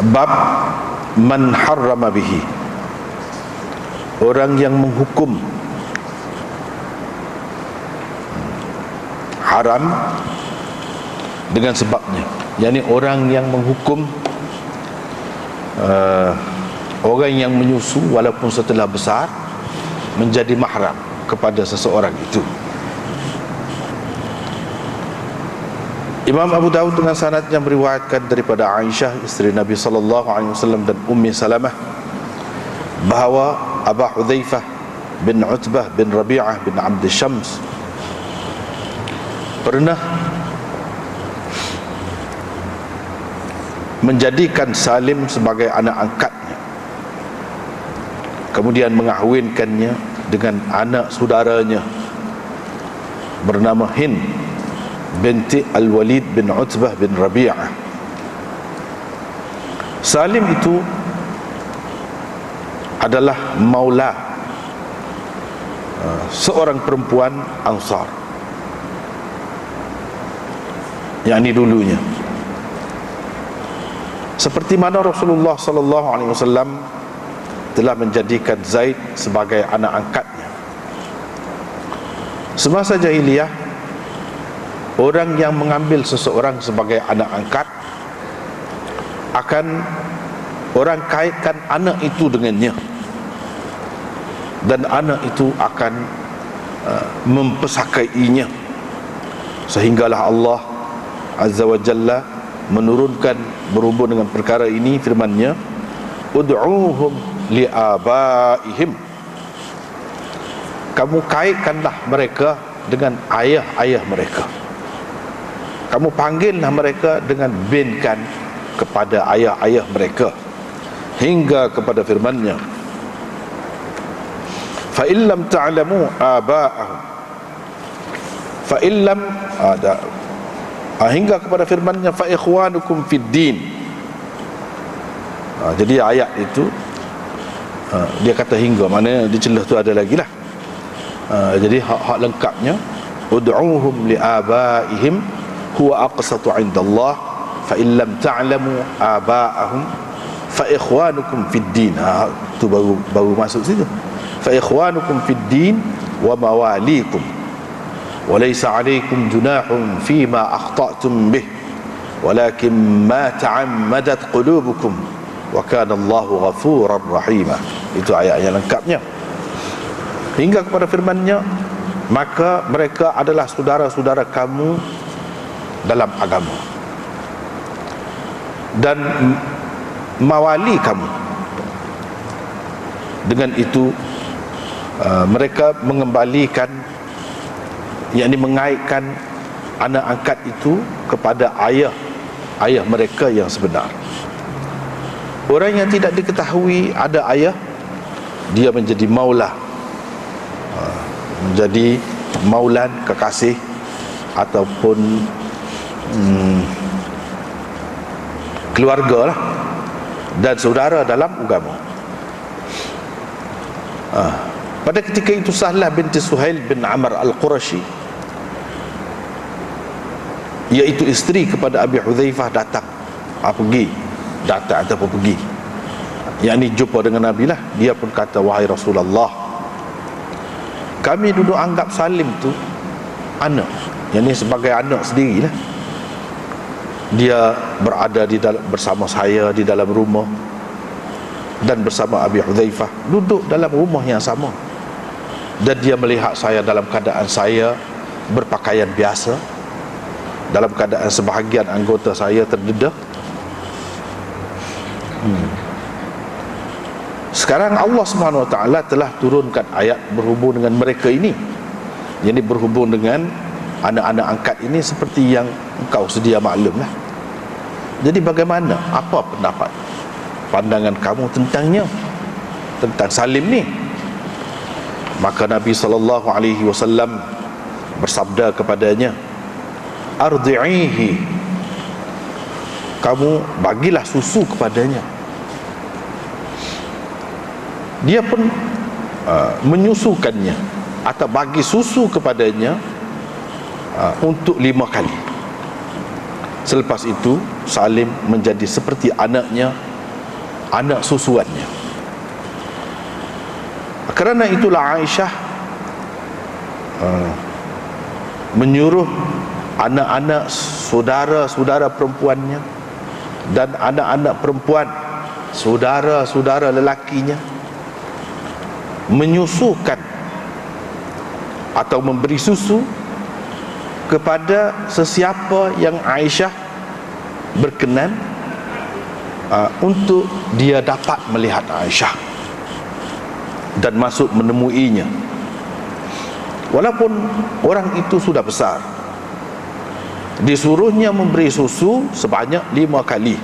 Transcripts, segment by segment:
Bab man harrama bihi, orang yang menghukum haram dengan sebabnya. Yani orang yang menghukum orang yang menyusu walaupun setelah besar menjadi mahram kepada seseorang itu. Imam Abu Dawud dengan sanad yang meriwayatkan daripada Aisyah isteri Nabi sallallahu alaihi wasallam dan Ummi Salamah bahawa Abu Hudzaifah bin Utbah bin Rabi'ah bin Abd Syams pernah menjadikan Salim sebagai anak angkatnya, kemudian mengahwinkannya dengan anak saudaranya bernama Hind binti Al-Walid bin Utbah bin Rabi'ah. Salim itu adalah maula seorang perempuan Ansar, yakni dulunya, seperti mana Rasulullah sallallahu alaihi wasallam telah menjadikan Zaid sebagai anak angkatnya. Semasa jahiliyah, orang yang mengambil seseorang sebagai anak angkat akan orang kaitkan anak itu dengannya, dan anak itu akan mempesakainya, sehinggalah Allah Azza wa Jalla menurunkan berhubung dengan perkara ini firman-Nya, ud'uuhum li'abaihim, kamu kaitkanlah mereka dengan ayah-ayah mereka, kamu panggillah mereka dengan binkan kepada ayah-ayah mereka, hingga kepada firman-Nya, fa illam ta'lamu aba'ahum, fa illam ada, hingga kepada firman-Nya, fa ikhwanukum fid din. Jadi ayat itu dia kata hingga, maknanya di celah tu ada lagi lah. Jadi hak lengkapnya, ud'uuhum li abaihim huwa aqsatu 'indallah fa in lam ta'lamu aba'ahum fa ikhwanukum fid din. Tu baru masuk situ, fa ikhwanukum fid din wa mawalikum wa laysa 'alaykum junahun fima akhta'tum bih walakin ma ta'ammadat qulubukum wa kana Allahu ghafurar rahima. Itu ayat yang lengkapnya, hingga kepada firman-Nya, maka mereka adalah saudara-saudara kamu dalam agama dan mawali kamu. Dengan itu mereka mengembalikan, yakni mengaitkan anak angkat itu kepada ayah mereka yang sebenar. Orang yang tidak diketahui ada ayah, dia menjadi maula, menjadi maulan, kekasih, ataupun keluarga lah, dan saudara dalam agama. Pada ketika itu Sahlah binti Suhail bin Amr Al-Qurashi, iaitu isteri kepada Abi Hudzaifah, datang ataupun pergi, yakni jumpa dengan Nabi lah. Dia pun kata, wahai Rasulullah, kami duduk anggap Salim tu anak, yakni sebagai anak sendirilah. Dia berada bersama saya di dalam rumah, dan bersama Abi Hudzaifah duduk dalam rumah yang sama, dan dia melihat saya dalam keadaan saya berpakaian biasa, dalam keadaan sebahagian anggota saya terdedah. Sekarang Allah Subhanahu Wa Taala telah turunkan ayat berhubung dengan mereka ini, jadi berhubung dengan anak-anak angkat ini, seperti yang engkau sedia maklum lah. Jadi bagaimana, apa pandangan kamu tentangnya, tentang Salim ni? Maka Nabi SAW bersabda kepadanya, ardi'ihi, kamu bagilah susu kepadanya. Dia pun menyusukannya atau bagi susu kepadanya untuk 5 kali. Selepas itu Salim menjadi seperti anaknya anak susuannya. Kerana itulah Aisyah menyuruh anak-anak saudara-saudara perempuannya dan anak-anak perempuan saudara-saudara lelakinya menyusukan atau memberi susu kepada sesiapa yang Aisyah berkenan untuk dia dapat melihat Aisyah dan masuk menemuinya, walaupun orang itu sudah besar. Disuruhnya memberi susu sebanyak 5 kali.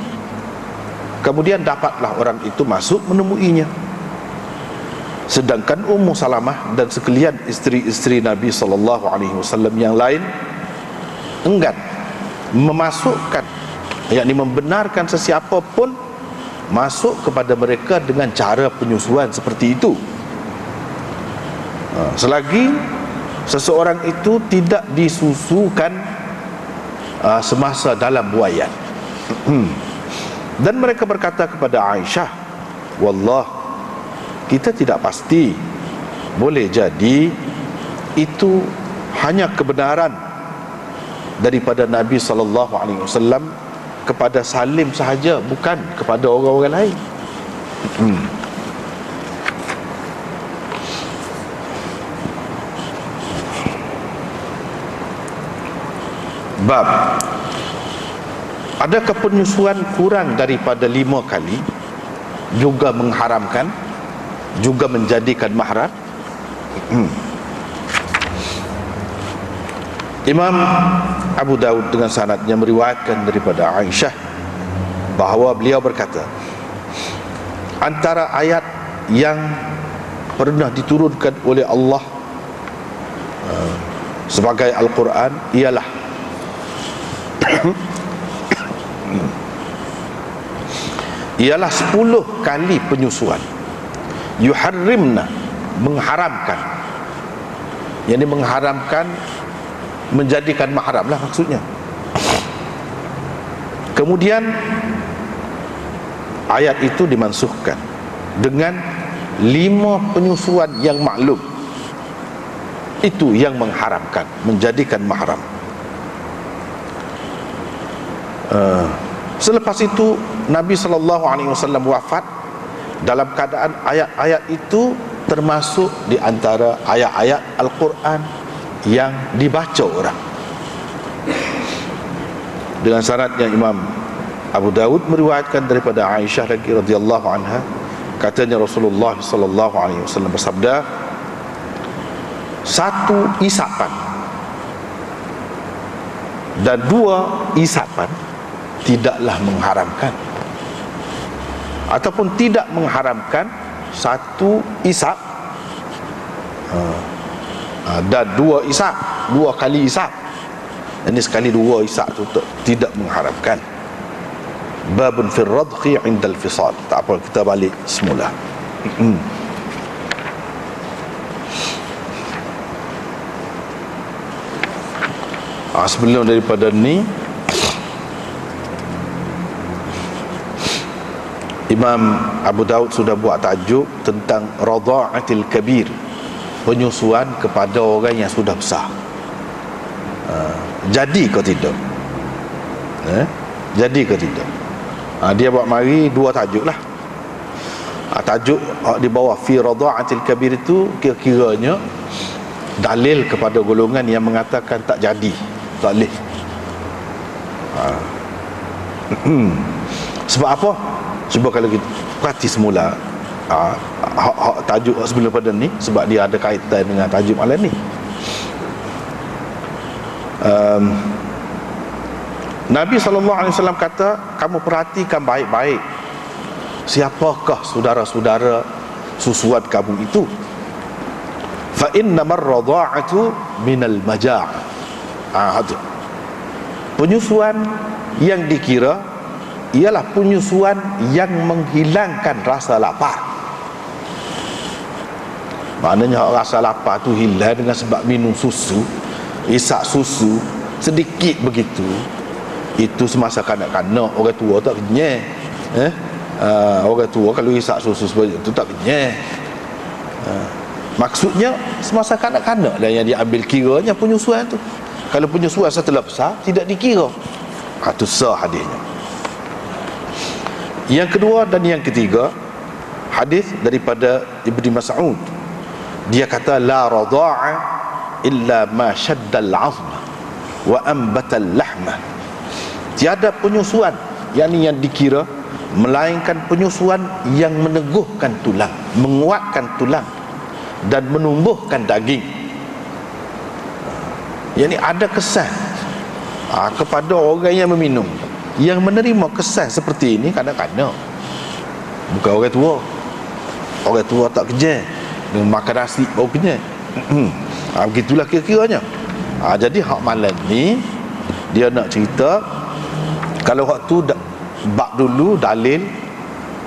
Kemudian dapatlah orang itu masuk menemuinya. Sedangkan Ummu Salamah dan sekalian isteri-isteri Nabi SAW yang lain enggan memasukkan, yakni membenarkan sesiapa pun masuk kepada mereka dengan cara penyusuan seperti itu, selagi seseorang itu tidak disusukan semasa dalam buayan. Dan mereka berkata kepada Aisyah, wallah, kita tidak pasti, boleh jadi itu hanya kebenaran daripada Nabi SAW kepada Salim sahaja, bukan kepada orang-orang lain. Bab, adakah penyusuan kurang daripada 5 kali juga mengharamkan, juga menjadikan mahram? Imam Abu Daud dengan sanadnya meriwayatkan daripada Aisyah bahawa beliau berkata, antara ayat yang pernah diturunkan oleh Allah sebagai Al-Quran ialah ialah 10 kali penyusuan. Yuharrimna, mengharamkan, yang ini mengharamkan, menjadikan mahram lah maksudnya. Kemudian ayat itu dimansuhkan dengan 5 penyusuan yang maklum. Itu yang mengharamkan, menjadikan mahram. Selepas itu Nabi SAW wafat dalam keadaan ayat-ayat itu termasuk di antara ayat-ayat Al-Quran yang dibaca orang. Dengan syaratnya Imam Abu Dawud meriwayatkan daripada Aisyah lagi radhiyallahu anha, katanya Rasulullah sallallahu alaihi wasallam bersabda, 1 isapan dan 2 isapan tidaklah mengharamkan, ataupun tidak mengharamkan 1 isap dan 2 isap, 2 kali isap. Ini sekali 2 isap tu tidak mengharamkan. Babun fil radhi indal fisal. Tak apa, kita balik semula. Sebelum daripada ni, Imam Abu Daud sudah buat tajuk tentang radha'atil kabir, penyusuan kepada orang yang sudah besar. Jadi ke tidak? Jadi ke tidak? Dia buat mari 2 tajuk lah. Tajuk di bawah fi radha'atil kabir itu kira-kiranya dalil kepada golongan yang mengatakan tak jadi, tak boleh. Sebab apa? Cuba kalau kita perhati semula tajuk sebelum pada ni, sebab dia ada kaitan dengan tajuk malam ni. Nabi SAW kata, kamu perhatikan baik-baik siapakah saudara-saudara susuan kamu itu. Fa innamar radha'atu minal maja'. Penyusuan yang dikira ialah penyusuan yang menghilangkan rasa lapar. Maknanya rasa lapar tu hilang dengan sebab minum susu, isak susu sedikit begitu. Itu semasa kanak-kanak, orang tua tak kenyang. orang tua kalau isak susu sebanyak tu tak kenyang. Maksudnya semasa kanak-kanak lah yang diambil kiranya penyusuan tu. Kalau penyusuan setelah besar tidak dikira. Itu sah hadisnya. Yang kedua dan yang ketiga, hadis daripada Ibnu Mas'ud. Dia kata la radha'a illa ma shaddal 'azma wa anbatal lahma. Tiada penyusuan yang dikira melainkan penyusuan yang meneguhkan tulang, menguatkan tulang dan menumbuhkan daging. Yang ni ada kesan kepada orang yang meminum, yang menerima kesan seperti ini kadang-kadang bukan orang tua. Orang tua tak kerja dengan makan nasi baru kenyang. Begitulah kira-kiranya. Jadi hak malam ni dia nak cerita, kalau hak tu bab dulu dalil,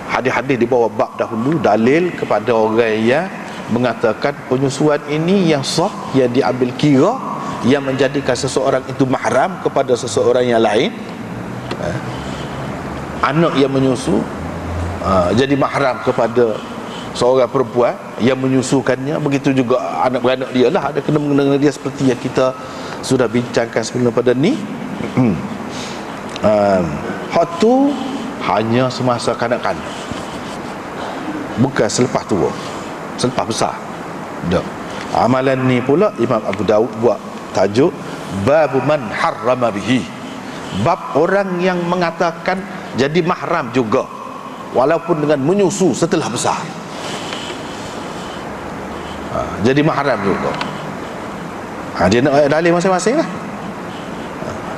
hadis-hadis di bawah bab dahulu dalil kepada orang yang mengatakan penyusuan ini yang sah, yang diambil kira, yang menjadikan seseorang itu mahram kepada seseorang yang lain. Anak yang menyusu jadi mahram kepada seorang perempuan yang menyusukannya. Begitu juga anak beranak dia lah, ada kena-mengena dia seperti yang kita sudah bincangkan sebelum pada ni. Hak tu hanya semasa kanak-kanak, bukan selepas tua, selepas besar. Tak. Amalan ni pula Imam Abu Daud buat tajuk bab man harrama bihi, bab orang yang mengatakan jadi mahram juga walaupun dengan menyusu setelah besar. Jadi mahram juga. Dia nak ayat dalil masing-masing lah.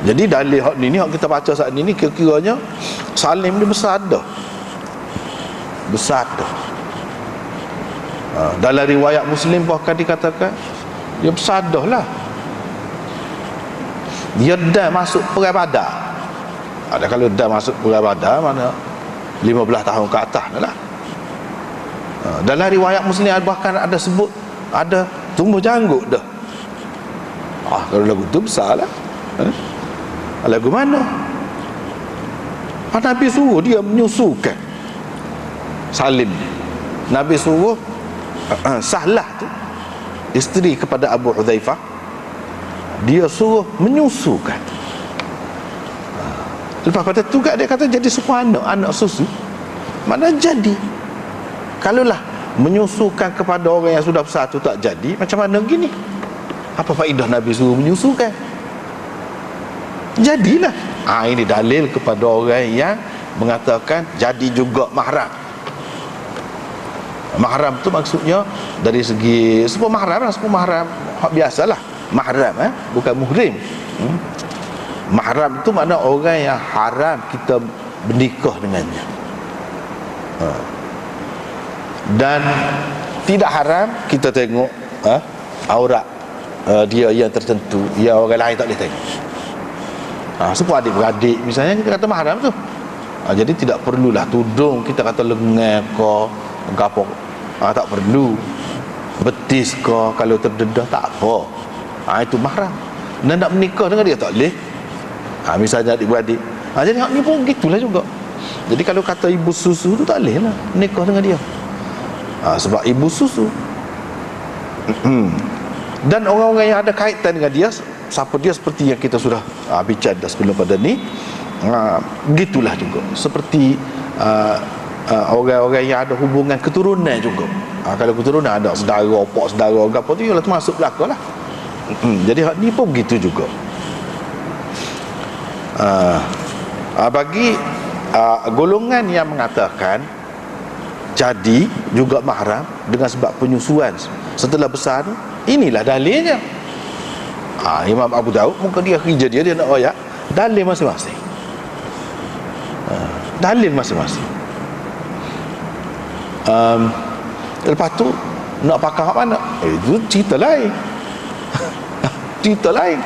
Jadi dalil hak ni hak kita baca saat ni kira-kiranya Salim dia besar dah. Besar dah. Dalam riwayat Muslim bahkan dikatakan dia besar dah lah. Dia dah masuk perang Badar. Ada kalau dah masuk perang Badar mana 15 tahun ke atas lah. Dalam riwayat Muslim bahkan ada sebut ada tumbuh janggut dah. Kalau lagu tu besar lah. Lagu mana? Nabi suruh dia menyusukan Salim. Nabi suruh Sahlah tu, isteri kepada Abu Hudzaifah, dia suruh menyusukan. Lepas pada tu dia kata jadi semua anak susu. Mana jadi? Kalaulah menyusukan kepada orang yang sudah besar tu tak jadi, macam mana gini? Apa faedah Nabi suruh menyusukan? Jadilah. Ini dalil kepada orang yang mengatakan jadi juga mahram. Mahram tu maksudnya dari segi semua mahram lah, semua mahram biasalah. Mahram bukan muhrim. Mahram tu makna orang yang haram kita bernikah dengannya. Dan tidak haram kita tengok aurat dia yang tertentu yang orang lain tak boleh tengok. Semua adik-beradik misalnya kita kata mahram tu. Jadi tidak perlulah tudung kita kata lengan ke apa, tak perlu. Betis ke kalau terdedah tak apa. Itu mahram. Dan nak menikah dengan dia tak boleh. Misalnya adik-beradik. Jadi hak ni pun gitulah juga. Jadi kalau kata ibu susu tu tak boleh lah menikah dengan dia. Sebab ibu susu. Dan orang-orang yang ada kaitan dengan dia, siapa dia seperti yang kita sudah bincang dah sebelum pada ni, gitulah juga seperti orang-orang yang ada hubungan keturunan juga. Kalau keturunan ada saudara, opak saudara, apa tu ialah termasuk belaka lah. Jadi hak ni pun begitu juga. Bagi golongan yang mengatakan jadi juga mahram dengan sebab penyusuan setelah besar, inilah dalilnya. Imam Abu Daud muka dia kerja dia nak ayat dalil masing-masing. Dalil masing-masing. Lepas tu nak pakai hak mana? Itu cerita lain. Cerita lain.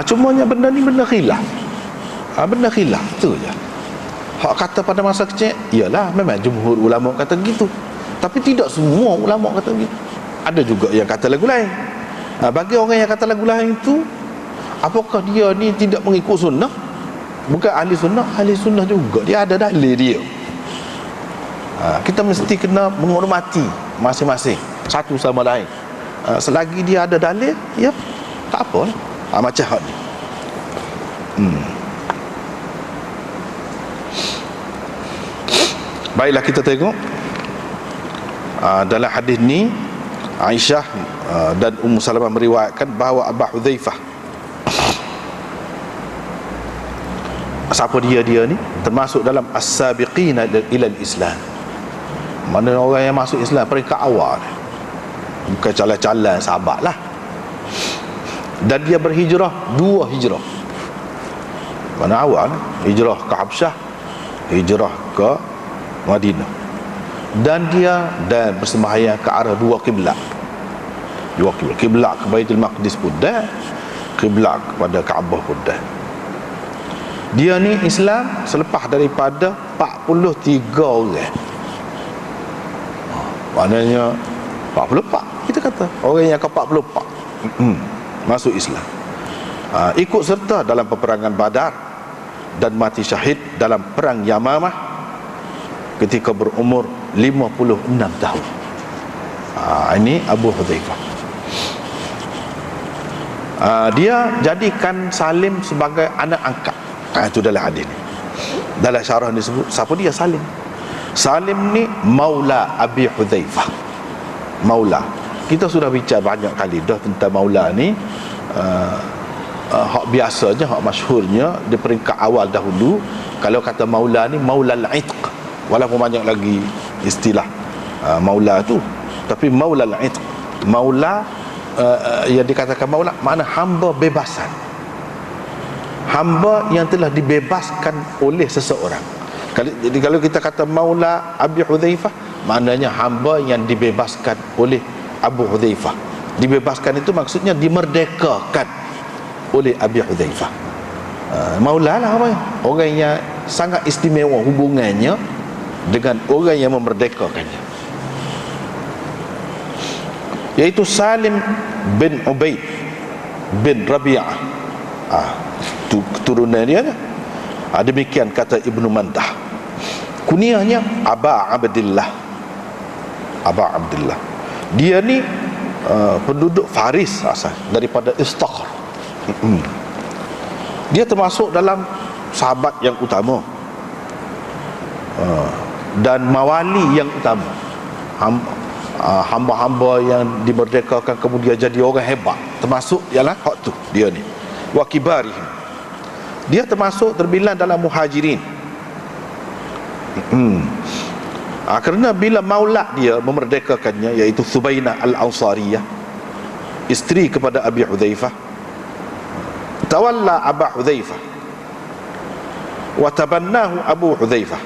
Cumanya benda ni benda khilaf. Benda khilaf tu je. Hak kata pada masa kecil, iyalah memang jumhur ulama kata gitu. Tapi tidak semua ulama kata gitu. Ada juga yang kata lagu lain. Bagi orang yang kata lagu lain itu, apakah dia ni tidak mengikut sunnah? bukan ahli sunnah juga, dia ada dalil dia. Kita mesti kena menghormati masing-masing satu sama lain. Selagi dia ada dalil, ya tak apa lah. Macam hak ni. Baiklah, kita tengok dalam hadis ni Aisyah dan Ummu Salamah meriwayatkan bahawa Abu Hudzaifah, siapa dia ni, termasuk dalam as-sabiqina ila al-Islam. Mana orang yang masuk Islam peringkat awal, bukan calon-calon sahabat lah. Dan dia berhijrah 2 hijrah. Mana awal, hijrah ke Habsyah, hijrah ke Madinah. Dan dia bersembahyang ke arah 2 kiblat. 2 kiblat, kiblat ke Baitul Maqdis pun dah, kiblat kepada Kaabah pun dah. Dia ni Islam selepas daripada 43 orang. Maknanya 44, kita kata orang yang ke-44 masuk Islam. Ikut serta dalam peperangan Badar dan mati syahid dalam perang Yamamah ketika berumur 56 tahun. Ini Abu Hudzaifah. Dia jadikan Salim sebagai anak angkat. Itu dalam hadis ni. Dalam syarah ni sebut siapa dia Salim. Salim ni maula Abi Hudzaifah. Maula. Kita sudah bincang banyak kali dah tentang maula ni. Hak biasanya, hak masyhurnya di peringkat awal dahulu, kalau kata maula ni maula al-itq, walaupun banyak lagi istilah maula tu, tapi maula al-itq, maula yang dikatakan maula makna hamba bebasan, hamba yang telah dibebaskan oleh seseorang. Jadi kalau kita kata maula Abi Hudzaifah, maknanya hamba yang dibebaskan oleh Abu Hudzaifah. Dibebaskan itu maksudnya dimerdekakan oleh Abi Hudzaifah. Maula lah apa ya? Orang yang sangat istimewa hubungannya dengan orang yang memerdekakannya, yaitu Salim bin Ubaid bin Rabi'ah. Keturunan dia. Demikian kata Ibnu Mandah. Kunyahnya Aba Abdillah. Aba Abdillah. Dia ni penduduk Faris asal, daripada Istakhr. Dia termasuk dalam sahabat yang utama dan mawali yang utama, hamba-hamba yang dimerdekakan kemudian jadi orang hebat, termasuk ialah hak tu dia ni. Wa kibarihim, dia termasuk terbilang dalam muhajirin. Kerana bila maula dia memerdekakannya, iaitu Thubainah al-Ansariyah, isteri kepada Abi Hudzaifah, tawalla Abu Hudzaifah wa tabannahu Abu Hudzaifah.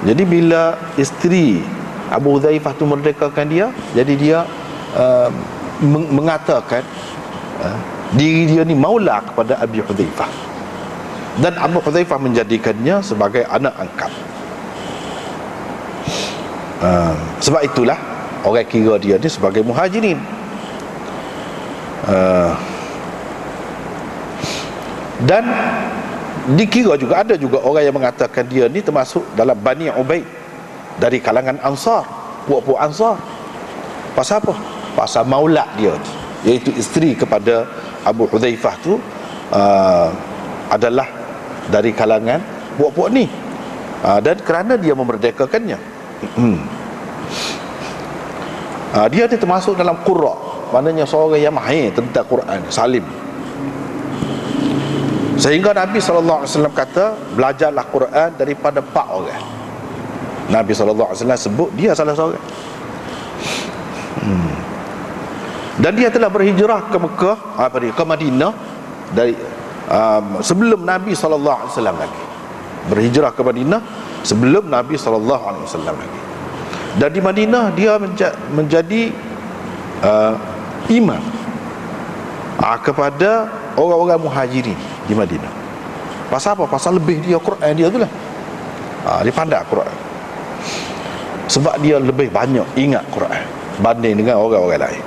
Jadi bila isteri Abu Hudzaifah tu merdekakan dia, jadi dia mengatakan diri dia ni maula kepada Abi Hudzaifah, dan Abu Hudzaifah menjadikannya sebagai anak angkat. Sebab itulah orang kira dia ni sebagai muhajirin. Dan dikira juga, ada juga orang yang mengatakan dia ni termasuk dalam Bani Ubaid, dari kalangan Ansar, puak-puak Ansar. Pasal apa? Pasal maula dia, iaitu isteri kepada Abu Hudzaifah tu adalah dari kalangan puak-puak ni. Dan kerana dia memerdekakannya, dia ni termasuk dalam qurra, maknanya seorang yang mahir tentang Quran, Salim. Sehingga Nabi SAW kata, belajarlah Quran daripada 4 orang. Nabi SAW sebut dia salah seorang. Dan dia telah berhijrah ke Mekah, ke Madinah dari sebelum Nabi SAW lagi. Berhijrah ke Madinah sebelum Nabi SAW lagi. Dan di Madinah dia menjadi imam kepada orang-orang muhajirin di Madinah. Pasal apa? Pasal lebih dia Quran dia tu lah. Dia pandai Quran, sebab dia lebih banyak ingat Quran banding dengan orang-orang lain.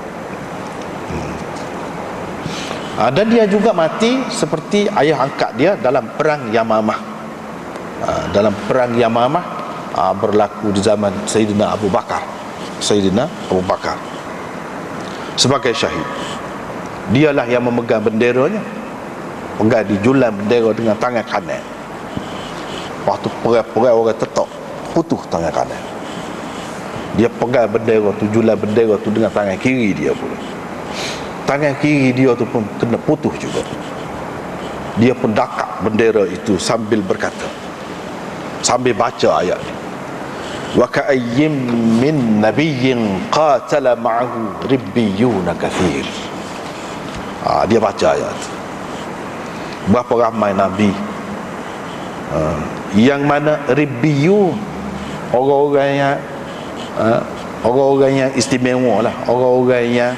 Dan dia juga mati seperti ayah angkat dia dalam perang Yamamah. Dalam perang Yamamah berlaku di zaman Sayyidina Abu Bakar. Sayyidina Abu Bakar sebagai syahid. Dialah yang memegang benderanya, pegang di julan bendera dengan tangan kanan. Waktu perang orang tetok, putus tangan kanan. Dia pegang bendera tu, julan bendera tu dengan tangan kiri dia pula. Tangan kiri dia tu pun kena putus juga. Dia pun dakak bendera itu sambil berkata, sambil baca ayat ni, wa ka'ayyim min nabiyyin qatala ma'ahu ribbiyuna kathir. Dia baca ayat tu. Berapa ramai nabi yang mana ribbiyun, orang-orang yang istimewa lah, orang-orang yang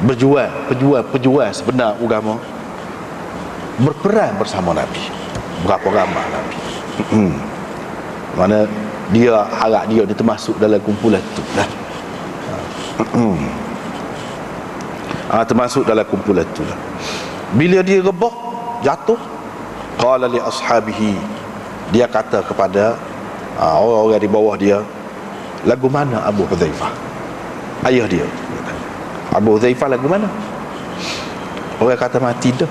berjuang sebenar agama, berperang bersama Nabi. Berapa ramai Nabi. Mana dia harap dia termasuk dalam kumpulan tu lah. Termasuk dalam kumpulan tu lah. Bila dia rebah, jatuh, qala li ashabihi, dia kata kepada orang-orang di bawah dia, lagu mana Abu Hudzaifah? Ayah dia, Abu Hudzaifah lagu mana? Orang kata mati dah.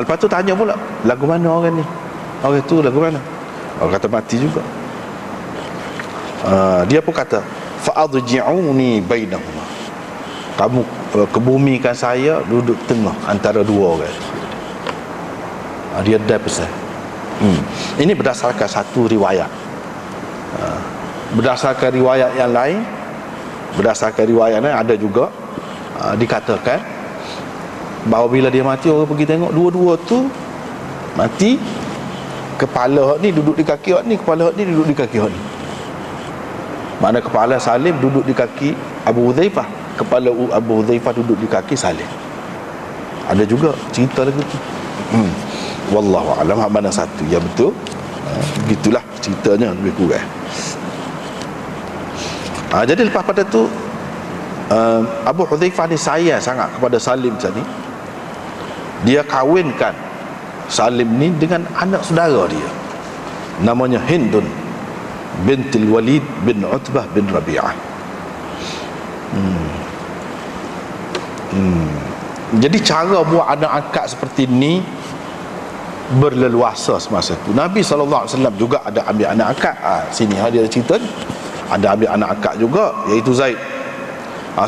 Lepas tu tanya pula, lagu mana orang ni? Orang tu lagu mana? Orang kata mati juga. Dia pun kata, fa'adji'uni bainahuma, kamu kebumikan saya duduk tengah antara dua orang. Dia dah pesan. Ini berdasarkan satu riwayat. Berdasarkan riwayat yang lain, berdasarkan riwayat lain ada juga dikatakan bahawa bila dia mati, orang pergi tengok dua-dua tu mati, kepala hak ni duduk di kaki hak ni, kepala hak ni duduk di kaki hak ni. Mana kepala Salim duduk di kaki Abu Hudzaifah, kepala Abu Hudzaifah duduk di kaki Salim. Ada juga cerita lagu tu. Wallahu a'lam mana satu yang betul. Begitulah ceritanya lebih kurang. Jadi lepas pada tu Abu Hudzaifah ni sayang sangat kepada Salim tadi. Dia kahwinkan Salim ni dengan anak saudara dia, namanya Hindun bintil Walid bin Utbah bin Rabi'ah. Jadi cara buat anak angkat seperti ni berleluasa semasa itu. Nabi SAW juga ada ambil anak angkat. Sini dia cerita ni, ada ambil anak angkat juga, iaitu Zaid.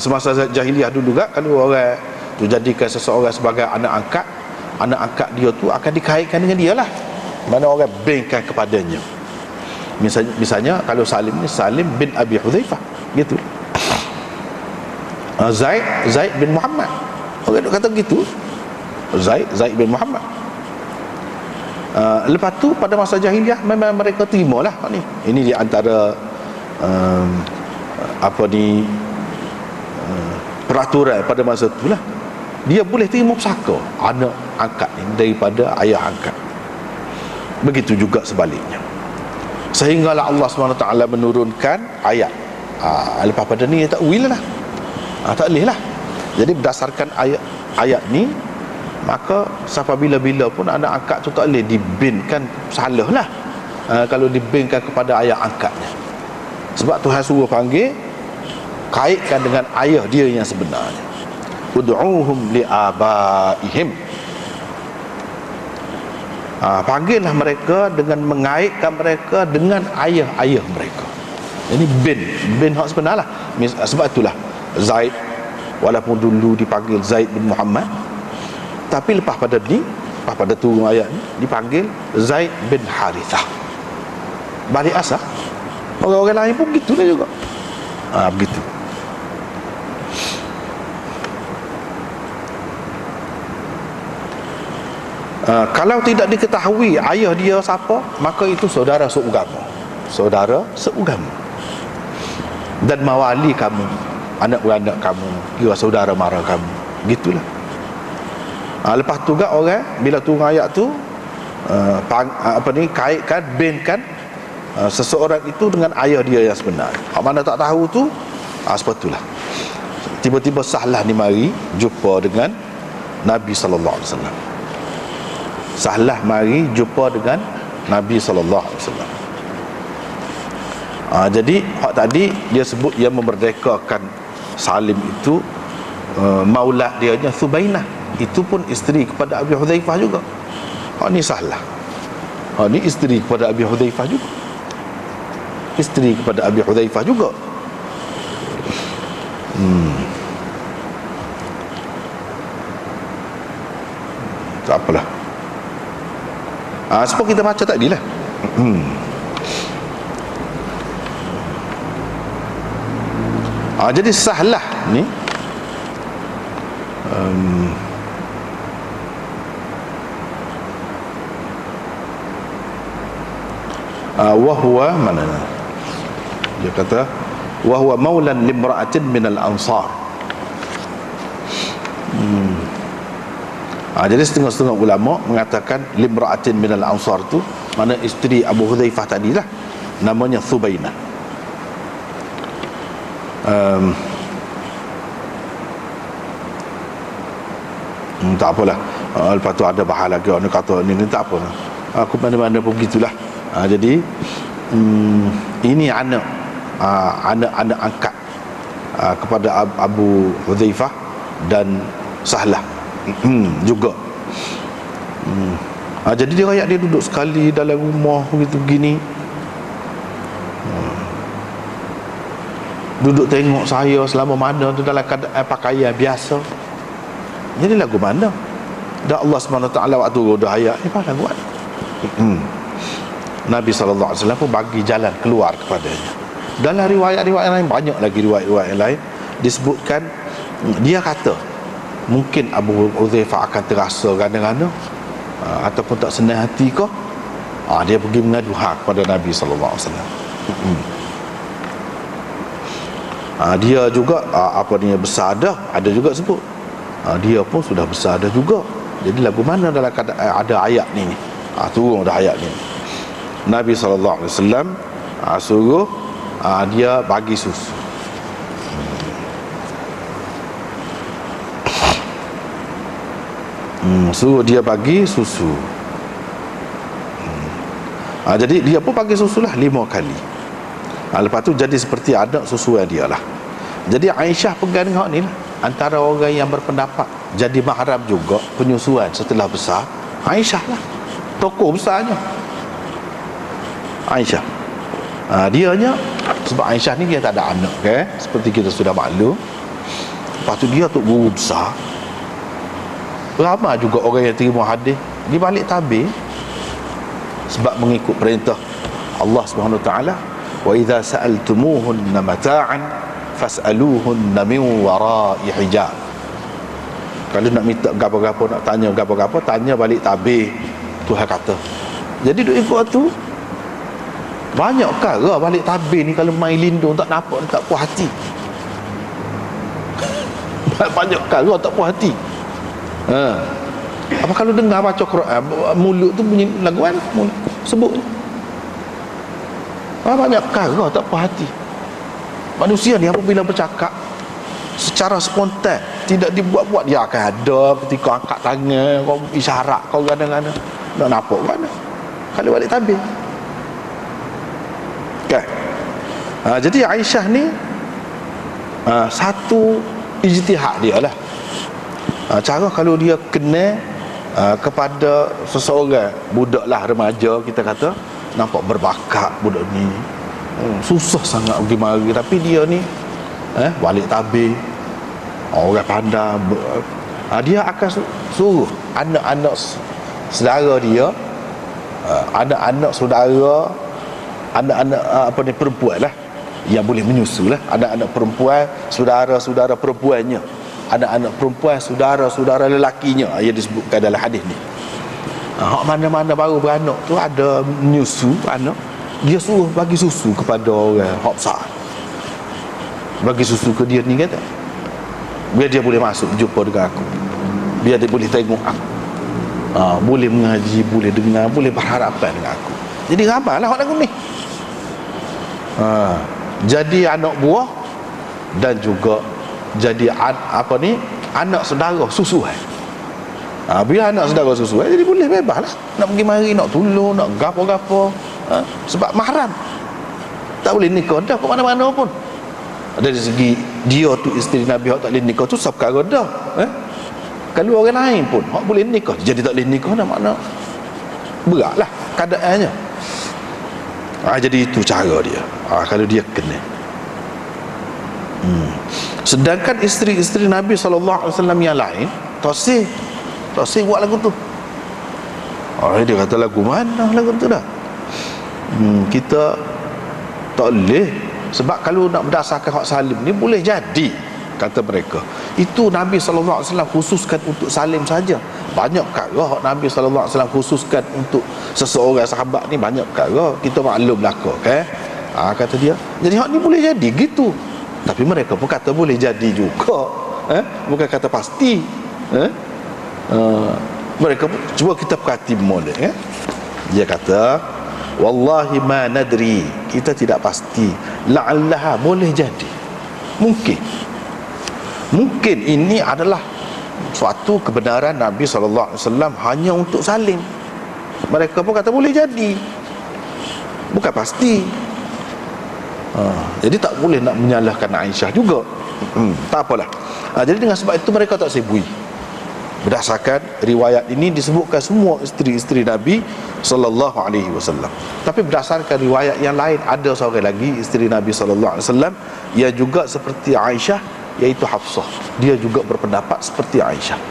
Semasa jahiliah dulu juga, kalau orang tu jadikan seseorang sebagai anak angkat dia tu akan dikaitkan dengan dia lah, mana orang bengkan kepadanya. Misalnya kalau Salim ni Salim bin Abi Hudzaifah gitu. Zaid bin Muhammad, orang kata gitu, Zaid bin Muhammad. Lepas tu pada masa jahiliah memang mereka terimalah ni. Ini di antara peraturan pada masa itulah. Dia boleh terima pusaka anak angkat ni daripada ayah angkat. Begitu juga sebaliknya. Sehinggalah Allah SWT menurunkan ayat. Lepas pada ni tak will lah. Tak boleh lah. Jadi berdasarkan ayat ni, maka sampai bila-bila pun anak angkat tu tak boleh dibinkan, salah lah kalau dibinkan kepada ayah angkatnya. Sebab Tuhan suruh panggil, kaitkan dengan ayah dia yang sebenarnya. Ud'uhum li'abaihim. Panggillah mereka dengan mengaitkan mereka dengan ayah-ayah mereka. Ini bin hak sebenar lah. Sebab itulah Zaid, walaupun dulu dipanggil Zaid bin Muhammad, tapi lepas pada turun ayat ni dipanggil Zaid bin Harithah. Balik asal orang-orang lain pun begitulah juga. Begitu. Kalau tidak diketahui ayah dia siapa, maka itu saudara seugama. Saudara seugama. Dan mawali kamu, anak beranak kamu, kira saudara mara kamu. Gitulah. Lepas tu juga orang bila turun ayat tu kaitkan, binkan seseorang itu dengan ayah dia yang sebenar. Hak mana tak tahu tu, sepatutlah. Tiba-tiba Sahlah ni mari jumpa dengan Nabi sallallahu alaihi wasallam. Sahlah mari jumpa dengan Nabi sallallahu alaihi wasallam. Jadi hak tadi dia sebut yang memerdekakan Salim itu, maulat dia nya Thubainah, itu pun isteri kepada Abi Hudzaifah juga. Hak ni Sahlah. Hak ni isteri kepada Abi Hudzaifah juga. Isteri kepada Abi Hudzaifah juga. Tak apalah. Sebab kita baca tadi lah. Jadi Sahlah ni wahwa mana dia kata wahwa maulan limra'atin minal ansar. Jadi setengah-setengah ulama mengatakan limra'atin minal ansar tu mana isteri Abu Hudzaifah tadilah, namanya Thubainah. Tak apalah. Lepas tu ada bahas lagi orang kata ni tak apa, aku mana-mana pun begitulah. Jadi ini anak angkat kepada Abu Hudzaifah dan Sahlah juga. Jadi dia rakyat dia duduk sekali dalam rumah begitu begini, duduk tengok saya selama mana tu dalam keadaan pakaian biasa. Jadi lagu mana? Dah Allah SWT waktu dah ayat ni apa lagu mana? Nabi SAW pun bagi jalan keluar kepadanya. Dalam riwayat-riwayat lain, banyak lagi riwayat-riwayat lain disebutkan, dia kata mungkin Abu Hudzaifah akan terasa gana-gana ataupun tak senang hati ke, dia pergi mengadu hak kepada Nabi SAW. Dia juga besar dah, ada juga sebut dia pun sudah besar dah juga. Jadi lagu mana dalam ada ayat ni turun dah ayat ni, Nabi SAW suruh dia bagi susu. Suruh dia bagi susu. Jadi dia pun bagi susu lah 5 kali. Lepas tu jadi seperti anak susuan dia lah. Jadi Aisyah pegang dengan ni lah, antara orang yang berpendapat jadi mahram juga penyusuan setelah besar, Aisyah lah, tokoh besarnya Aisyah. Dianya sebab Aisyah ni dia tak ada anak kan, seperti kita sudah maklum. Lepas tu dia tu guru besar. Ramai juga orang yang terima hadis di balik tabir sebab mengikut perintah Allah Subhanahu Wa Taala, wa idza sa'altumuhunna mata'an fas'aluhunna min wara'i hijab. Kalau nak minta gapo-gapo, nak tanya gapo-gapo, tanya balik tabir, Tuhan kata. Jadi duk ikut tu banyak perkara balik tabir ni, kalau main lindung tak nampak, tak puas hati. Banyak perkara tak puas hati. Apa kalau dengar baca Quran, mulut tu bunyi laguan, mulut sebut. Banyak perkara tak puas hati. Manusia ni apabila bercakap secara spontan, tidak dibuat-buat, dia akan ada ketika angkat tangan, kau isyarat, kau kadang-kadang nak nampak mana kalau balik tabir kan. Jadi Aisyah ni satu ijtihad dia lah, cara kalau dia kena kepada seseorang, budak lah, remaja kita kata, nampak berbakat budak ni, susah sangat pergi mari, tapi dia ni balik tabir, orang pandai, dia akan suruh anak-anak saudara dia, anak-anak saudara, anak-anak perempuan lah yang boleh menyusu lah, anak-anak perempuan, saudara-saudara perempuannya, anak-anak perempuan, saudara-saudara lelakinya, yang disebutkan dalam hadis ni. Hak mana-mana baru beranak tu ada menyusu anak, dia suruh bagi susu kepada orang hak besar, bagi susu ke dia ni kata, biar dia boleh masuk jumpa dengan aku, biar dia boleh tengok aku, boleh mengaji, boleh dengar, boleh berharapan dengan aku. Jadi ramailah hak lagu ni. Jadi anak buah dan juga jadi anak saudara susuan. Bila anak saudara susuan, jadi boleh bebas lah nak pergi mari, nak tolong, nak gapo-gapo, sebab mahram. Tak boleh nikah dah ke mana-mana pun. Dari segi dia tu isteri Nabi, hak tak boleh nikah tu sab perkara dah. Kalau orang lain pun hak boleh nikah, jadi tak boleh nikah dah, makna beratlah keadaannya. Jadi itu cara dia. Kalau dia kena. Sedangkan isteri-isteri Nabi SAW yang lain tak sih buat lagu tu. Dia kata lagu mana lagu tu dah. Kita tak boleh. Sebab kalau nak berdasarkan hak salim ni boleh jadi, kata mereka, itu Nabi SAW khususkan untuk salim saja. Banyak perkara hak Nabi SAW khususkan untuk seseorang sahabat ni, banyak perkara kita maklum belaka kan. Kata dia, jadi hak ni boleh jadi gitu. Tapi mereka pun kata boleh jadi juga, bukan kata pasti. Mereka pun, cuba kita perhati molek. Dia kata, wallahi ma nadri, kita tidak pasti, la'allaha, boleh jadi, mungkin ini adalah suatu kebenaran Nabi SAW hanya untuk salim. Mereka pun kata boleh jadi, bukan pasti. Jadi tak boleh nak menyalahkan Aisyah juga. Tak apalah. Jadi dengan sebab itu mereka tak sebui. Berdasarkan riwayat ini disebutkan semua isteri-isteri Nabi sallallahu alaihi wasallam. Tapi berdasarkan riwayat yang lain, ada seorang lagi isteri Nabi sallallahu alaihi wasallam yang juga seperti Aisyah, iaitu Hafsah. Dia juga berpendapat seperti Aisyah.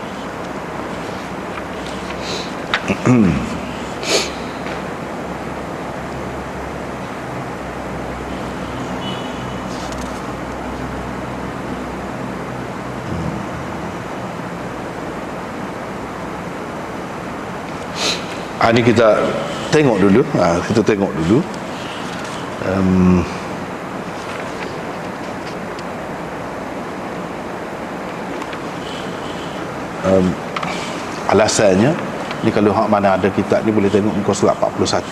Ini kita tengok dulu. Alasannya ni, kalau hak mana ada kitab ni boleh tengok muka surat 41.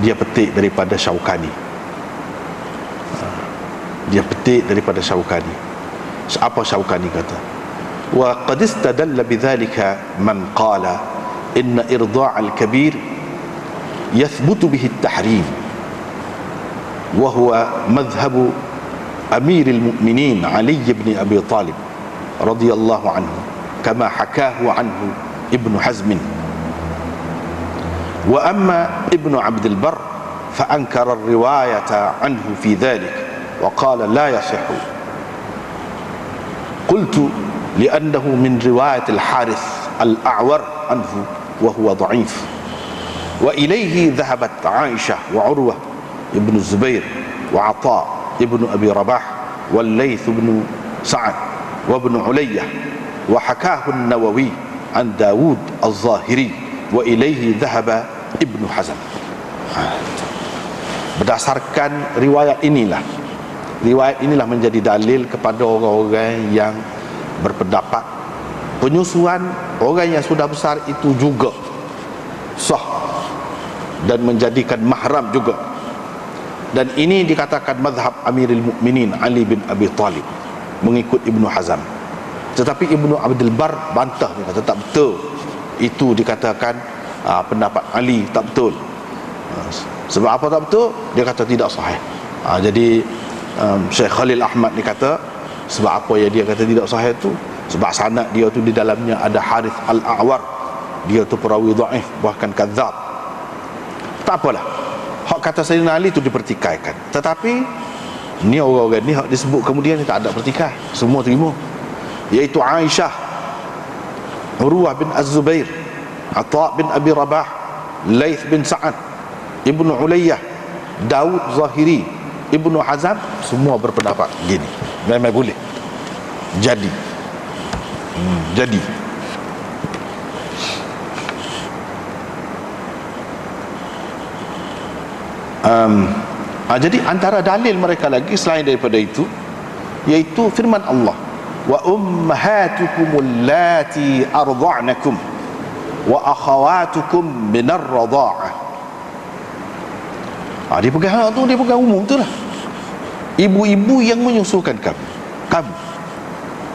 Dia petik daripada Syaukani. Apa Syaukani kata? Wa qad istadalla bidzalika man qala inna irda' al-kabir yathbutu bihi at-tahrim wa huwa madhhabu amir al-mu'minin Ali ibn Abi Talib radhiyallahu anhu kama hakahu anhu Ibn Hazm. Wa amma Ibn Abd al-Barr fa ankara ar-riwayata anhu fi dhalik wa qala la yasihhu. Qultu li'annahu min riwayat al-Harith al-A'war anhu wa huwa dha'if. Wa ilayhi dhahabat Aisyah wa Urwah ibn Zubair wa Ata ibn Abi Rabah wal Layth ibn Sa'ad wa ibn Ulayyah wa hakahu an-Nawawi an Dawud al-Zahiri wa ilayhi dhahaba Ibn Hazm. Berdasarkan riwayat inilah menjadi dalil kepada orang-orang yang berpendapat penyusuan orang yang sudah besar itu juga sah dan menjadikan mahram juga. Dan ini dikatakan mazhab Amirul Mukminin Ali bin Abi Talib mengikut Ibnu Hazm. Tetapi Ibnu Abdul Bar bantah, dia kata tak betul. Itu dikatakan pendapat Ali tak betul. Sebab apa tak betul? Dia kata tidak sahih. Jadi Syekh Khalil Ahmad ni kata, sebab apa ya dia kata tidak sahih tu? Sebab sanad dia tu di dalamnya ada Harith al-A'war. Dia tu perawi dhaif, bahkan kadzab. Tak apalah, hak kata Sayyidina Ali tu dipertikaikan. Tetapi ni orang-orang ni hak disebut kemudian ni tak ada pertikaian, semua terima. Iaitu Aisyah, Urwah bin Az-Zubair, Ata bin Abi Rabah, Layth bin Sa'ad, Ibnu Ulayyah, Daud Zahiri, Ibnu Hazm, semua berpendapat gini. Memang boleh jadi. Jadi jadi antara dalil mereka lagi selain daripada itu, iaitu firman Allah, wa ummahatukum allati arda'nakum wa akhawatukum minar radha'ah. Dia pegang hak tu, dia pegang umum tu lah. Ibu-ibu yang menyusukan kamu,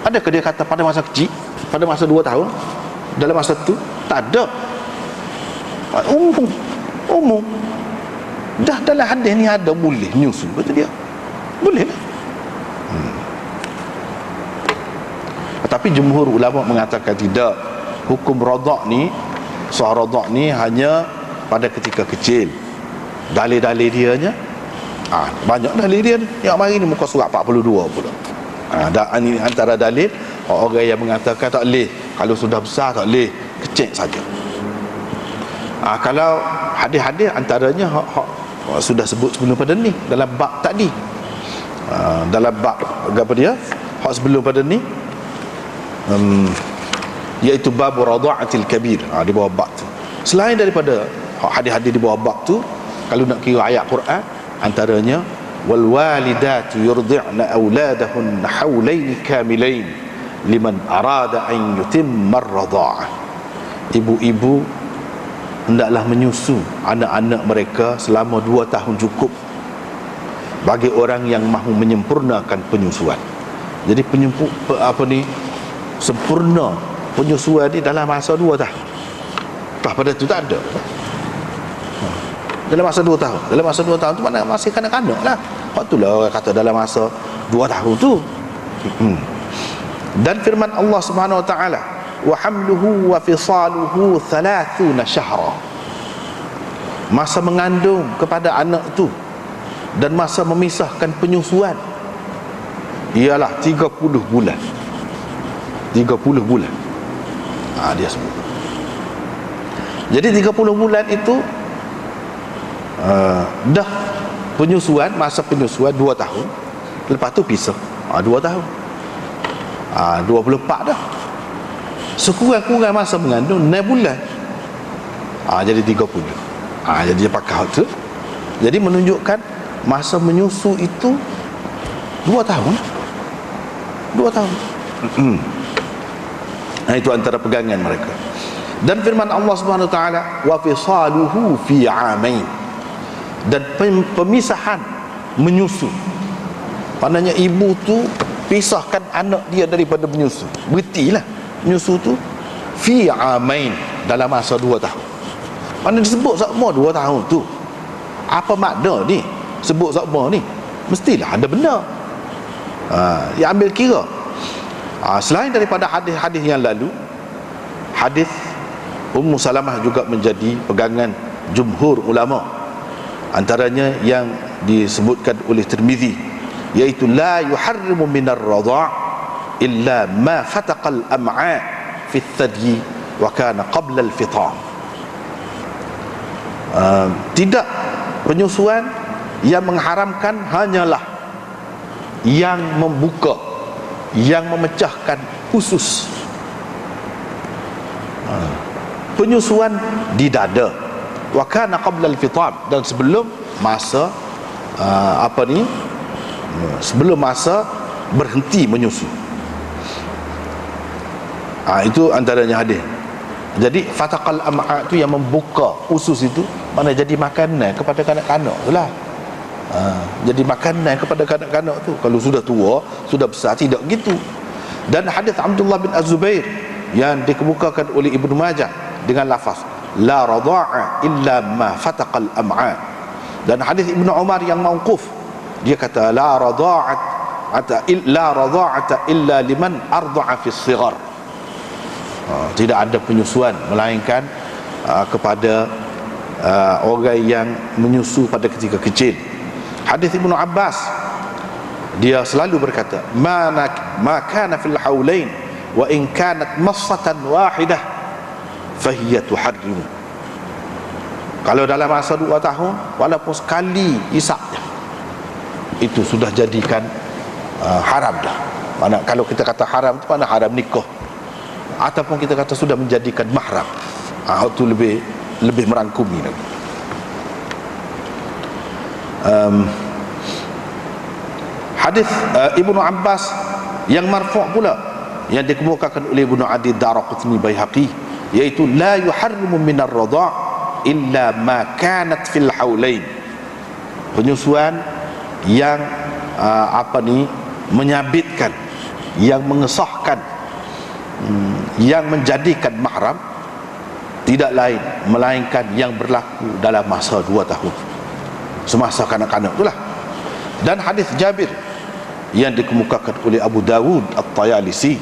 adakah dia kata pada masa kecil, pada masa 2 tahun, dalam masa tu? Tak ada. Umum. Dah dalam hadis ni ada boleh menyusu, betul dia? Boleh lah. Tapi jumhur ulama mengatakan tidak. Hukum radha' ni, sah radha' ni hanya pada ketika kecil. Dalil-dalil dianya banyak dalil dia. Yang mari ni muka surat 42 pula. Ini antara dalil orang yang mengatakan tak boleh, kalau sudah besar tak boleh, kecil saja. Kalau hadis-hadis antaranya sudah sebut sebelum pada ni dalam bab tadi. Dalam bab apa dia? Hak sebelum pada ni, iaitu bab radha'atil kabir, di bawah bab tu. Selain daripada hadis-hadis di bawah bab tu, kalau nak kira ayat Quran, antaranya wal walidatu yurdi'na auladahun haulain kamilain liman arada an yutimma ar-radha'ah. Ibu-ibu hendaklah menyusu anak-anak mereka selama 2 tahun cukup bagi orang yang mahu menyempurnakan penyusuan. Jadi sempurna penyusuan ni dalam masa 2 tahun. Pada tu tak ada. Dalam masa 2 tahun. Dalam masa 2 tahun tu mana masih kanak-kanak lah. Waktu lah orang kata dalam masa 2 tahun tu. Dan firman Allah Subhanahu wa taala, wa hamluhu wa fisaluhu 30 syahra. Masa mengandung kepada anak tu dan masa memisahkan penyusuan ialah 30 bulan. 30 bulan. Dia sebut. Jadi 30 bulan itu dah penyusuan, masa penyusuan 2 tahun. Lepas tu pisah 2 tahun. 24 dah. Sekurang-kurang masa mengandung 6 bulan. Jadi 30. Jadi dia pakai tu. Jadi menunjukkan masa menyusu itu 2 tahun. 2 tahun. Itu antara pegangan mereka. Dan firman Allah Subhanahu wa taala, wa fisaluhu fi 'amain. Dan pemisahan menyusu, maknanya ibu tu pisahkan anak dia daripada menyusu, berhentilah menyusu tu fi 'amain, dalam masa 2 tahun. Mana disebut semua 2 tahun tu? Apa makna ni? Sebut semua ni mestilah ada benda. Dia ambil kira. Selain daripada hadis-hadis yang lalu, hadis Ummu Salamah juga menjadi pegangan jumhur ulama. Antaranya yang disebutkan oleh Tirmizi, iaitu la yuharrimu minar radha' illa ma fataqal am'a fi thadyi wa kana qabla al-fitam. Tidak, penyusuan yang mengharamkan hanyalah yang membuka, yang memecahkan usus. Penyusuan di dada, wa kana qabla al-fitam, dan sebelum masa sebelum masa berhenti menyusu. Itu antaranya hadis. Jadi fataqal am'a tu yang membuka usus itu, mana jadi makanan kepada kanak-kanak itulah. Jadi makanan kepada kanak-kanak tu. Kalau sudah tua, sudah besar, tidak gitu. Dan hadis Abdullah bin Az-Zubair yang dikemukakan oleh Ibnu Majah dengan lafaz la radha'a illa ma fataqal am'a. Dan hadis Ibnu Umar yang mauquf, dia kata la radha'ata illa liman arda'a fi shighar. Tidak ada penyusuan melainkan kepada orang yang menyusu pada ketika kecil. Hadis Ibnu Abbas, dia selalu berkata, ma kana fil haulain wa in kanat massatan wahidah fahiya tuharrimu. Kalau dalam masa 2 tahun, walaupun sekali isapnya, itu sudah jadikan haram dah. Mana kalau kita kata haram itu mana haram nikah, ataupun kita kata sudah menjadikan mahram, itu lebih merangkumi lagi. Hadis Ibnu Abbas yang marfu' pula, yang dikemukakan oleh Ibnu Adi Daraqutni Baihaqi, iaitu la yuharrimu minar radha' illa ma kanat fil haulain. penyusuan yang menyabitkan, yang mengesahkan, yang menjadikan mahram tidak lain melainkan yang berlaku dalam masa 2 tahun, semasa kanak-kanak itulah. Dan hadis Jabir yang dikemukakan oleh Abu Dawud At-Tayalisi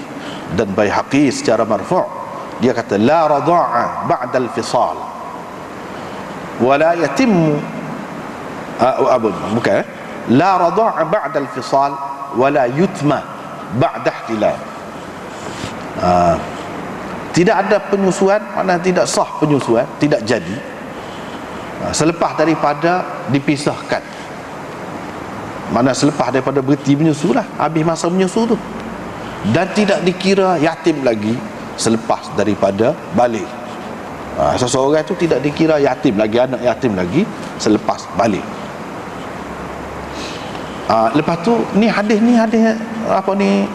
dan Baihaqi secara marfu', dia kata la radha'a ba'da al-fisal wa la yatimmu bukan la radha'a ba'da al-fisal wa la yutma ba'da ihtilal. Tidak ada penyusuan, maknanya tidak sah penyusuan, tidak jadi selepas daripada dipisahkan. Mana selepas daripada berhenti menyusu lah, habis masa menyusu tu. Dan tidak dikira yatim lagi selepas daripada balik. Seseorang tu tidak dikira yatim lagi, anak yatim lagi selepas balik. Lepas tu ni hadis apa ni,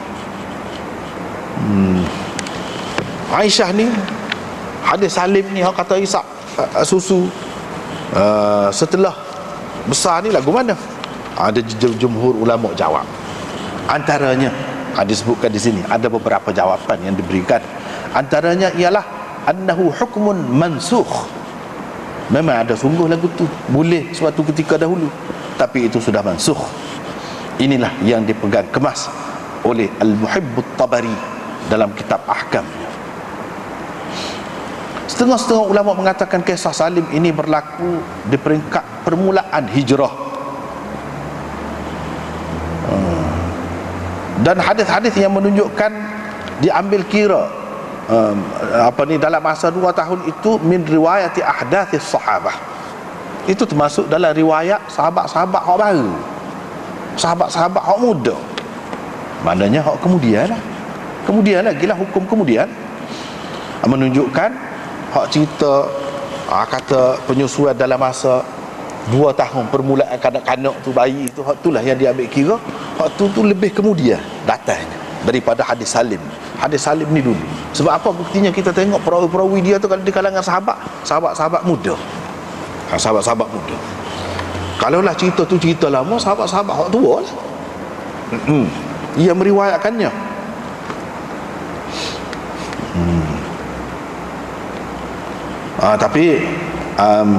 Aisyah ni, hadis Salim ni, orang kata isap susu setelah besar ni lagu mana? Ada jumhur ulama jawab. Antaranya disebutkan di sini ada beberapa jawapan yang diberikan. Antaranya ialah annahu hukmun mansukh. Memang ada sungguh lagu tu boleh suatu ketika dahulu, tapi itu sudah mansukh. Inilah yang dipegang kemas oleh Al-Muhibbut Tabari dalam kitab Ahkamnya. Setengah-setengah ulama mengatakan kisah Salim ini berlaku di peringkat permulaan hijrah. Dan hadis-hadis yang menunjukkan diambil kira dalam masa 2 tahun itu min riwayati ahdathis sahabah, itu termasuk dalam riwayat sahabat-sahabat hak baru, sahabat-sahabat hak muda. Maknanya hak kemudian lagi lah hukum kemudian, menunjukkan hak cerita kata penyusuan dalam masa 2 tahun permulaan kanak-kanak tu, bayi tu, hak itulah yang diambil kira. Hak tu lebih kemudian datangnya daripada hadis Salim. Hadis Salim ni dulu. Sebab apa? Buktinya kita tengok perawi-perawi dia tu kalau di kalangan sahabat-sahabat muda. Sahabat-sahabat muda. Kalaulah cerita tu cerita lama, sahabat-sahabat hak tua lah ia meriwayatkannya. Tapi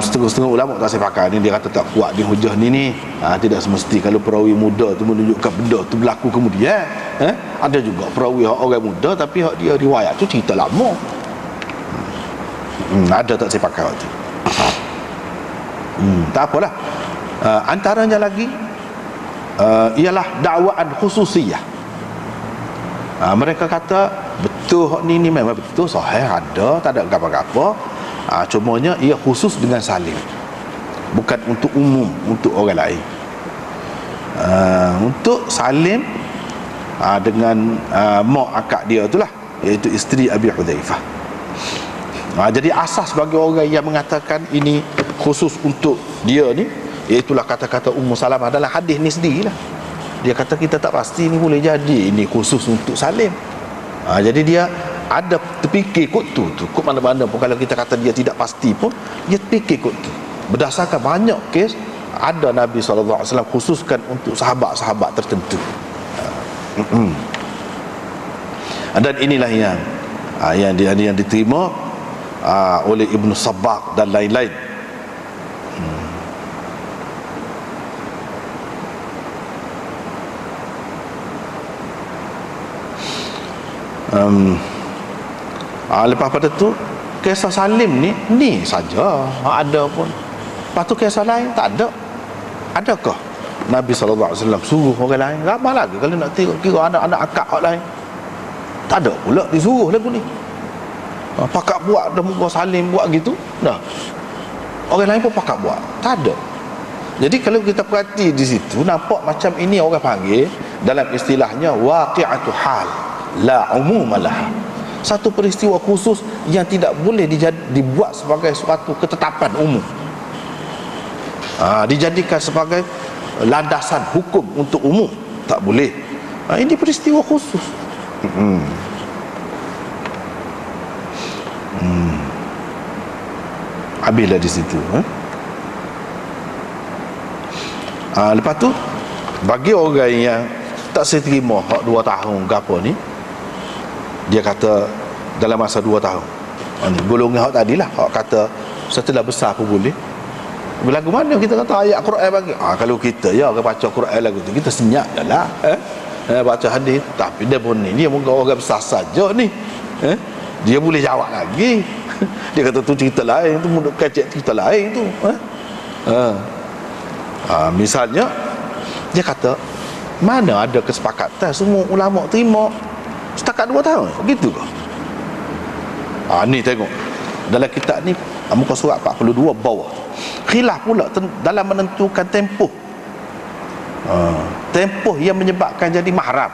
setengah-setengah ulama tak sepakat ni, dia kata tak kuat di hujah ni. Tidak semesti kalau perawi muda tu menunjukkan benda tu berlaku kemudian. Ada juga perawi orang muda tapi dia riwayat tu cerita lama. Ada tak sepakat tu. Tak apalah. Antaranya lagi ialah dakwaan khususiyah. Mereka kata betul ni memang betul sahih, ada, tak ada apa-apa. Cumanya ia khusus dengan Salim, bukan untuk umum, untuk orang lain. Untuk Salim dengan mak akak dia itulah, iaitu isteri Abi Hudzaifah. Jadi asas bagi orang yang mengatakan ini khusus untuk dia ni, iaitulah kata-kata Ummu Salamah dalam hadis ni sendirilah. Dia kata kita tak pasti ni boleh jadi ini khusus untuk Salim. Jadi dia ada terfikir kot tu kot mana-mana pun. Kalau kita kata dia tidak pasti pun, dia terfikir kot tu. Berdasarkan banyak kes ada Nabi SAW khususkan untuk sahabat-sahabat tertentu. Dan inilah yang diterima oleh Ibn Sabbaq dan lain-lain. Lepas pada tu kisah Salim ni saja ada pun. Lepas tu kisah lain tak ada. Adakah Nabi SAW suruh orang lain? Ramai lagi kalau nak kira anak-anak akak orang lain. Tak ada pula disuruh lagu ni. Pakak buat dah muka Salim buat gitu. Dah. Orang lain pun pakak buat. Tak ada. Jadi kalau kita perhati di situ, nampak macam ini orang panggil dalam istilahnya waqi'atu hal la umumalah. Satu peristiwa khusus yang tidak boleh dibuat sebagai suatu ketetapan umum. Dijadikan sebagai landasan hukum untuk umum, tak boleh. Ini peristiwa khusus. Habislah di situ. Lepas tu bagi orang yang tak seterima hak 2 tahun ke apa ni, dia kata dalam masa 2 tahun. Ni golongan hak tadilah, hak kata setelah besar pun boleh. Lagu mana kita kata ayat Quran bagi? Kalau kita ya orang baca Quran lagu tu kita senyap jelah. Baca hadis, tapi dia pun ni dia moga orang besar saja ni. Dia boleh jawab lagi. Dia kata tu cerita lain, tu mudah kecek cerita lain tu. Misalnya dia kata mana ada kesepakatan semua ulama terima setakat 2 tahun begitu ke? Ni tengok dalam kitab ni muka surat 42 bawah khilaf pula dalam menentukan tempoh tempoh yang menyebabkan jadi mahram,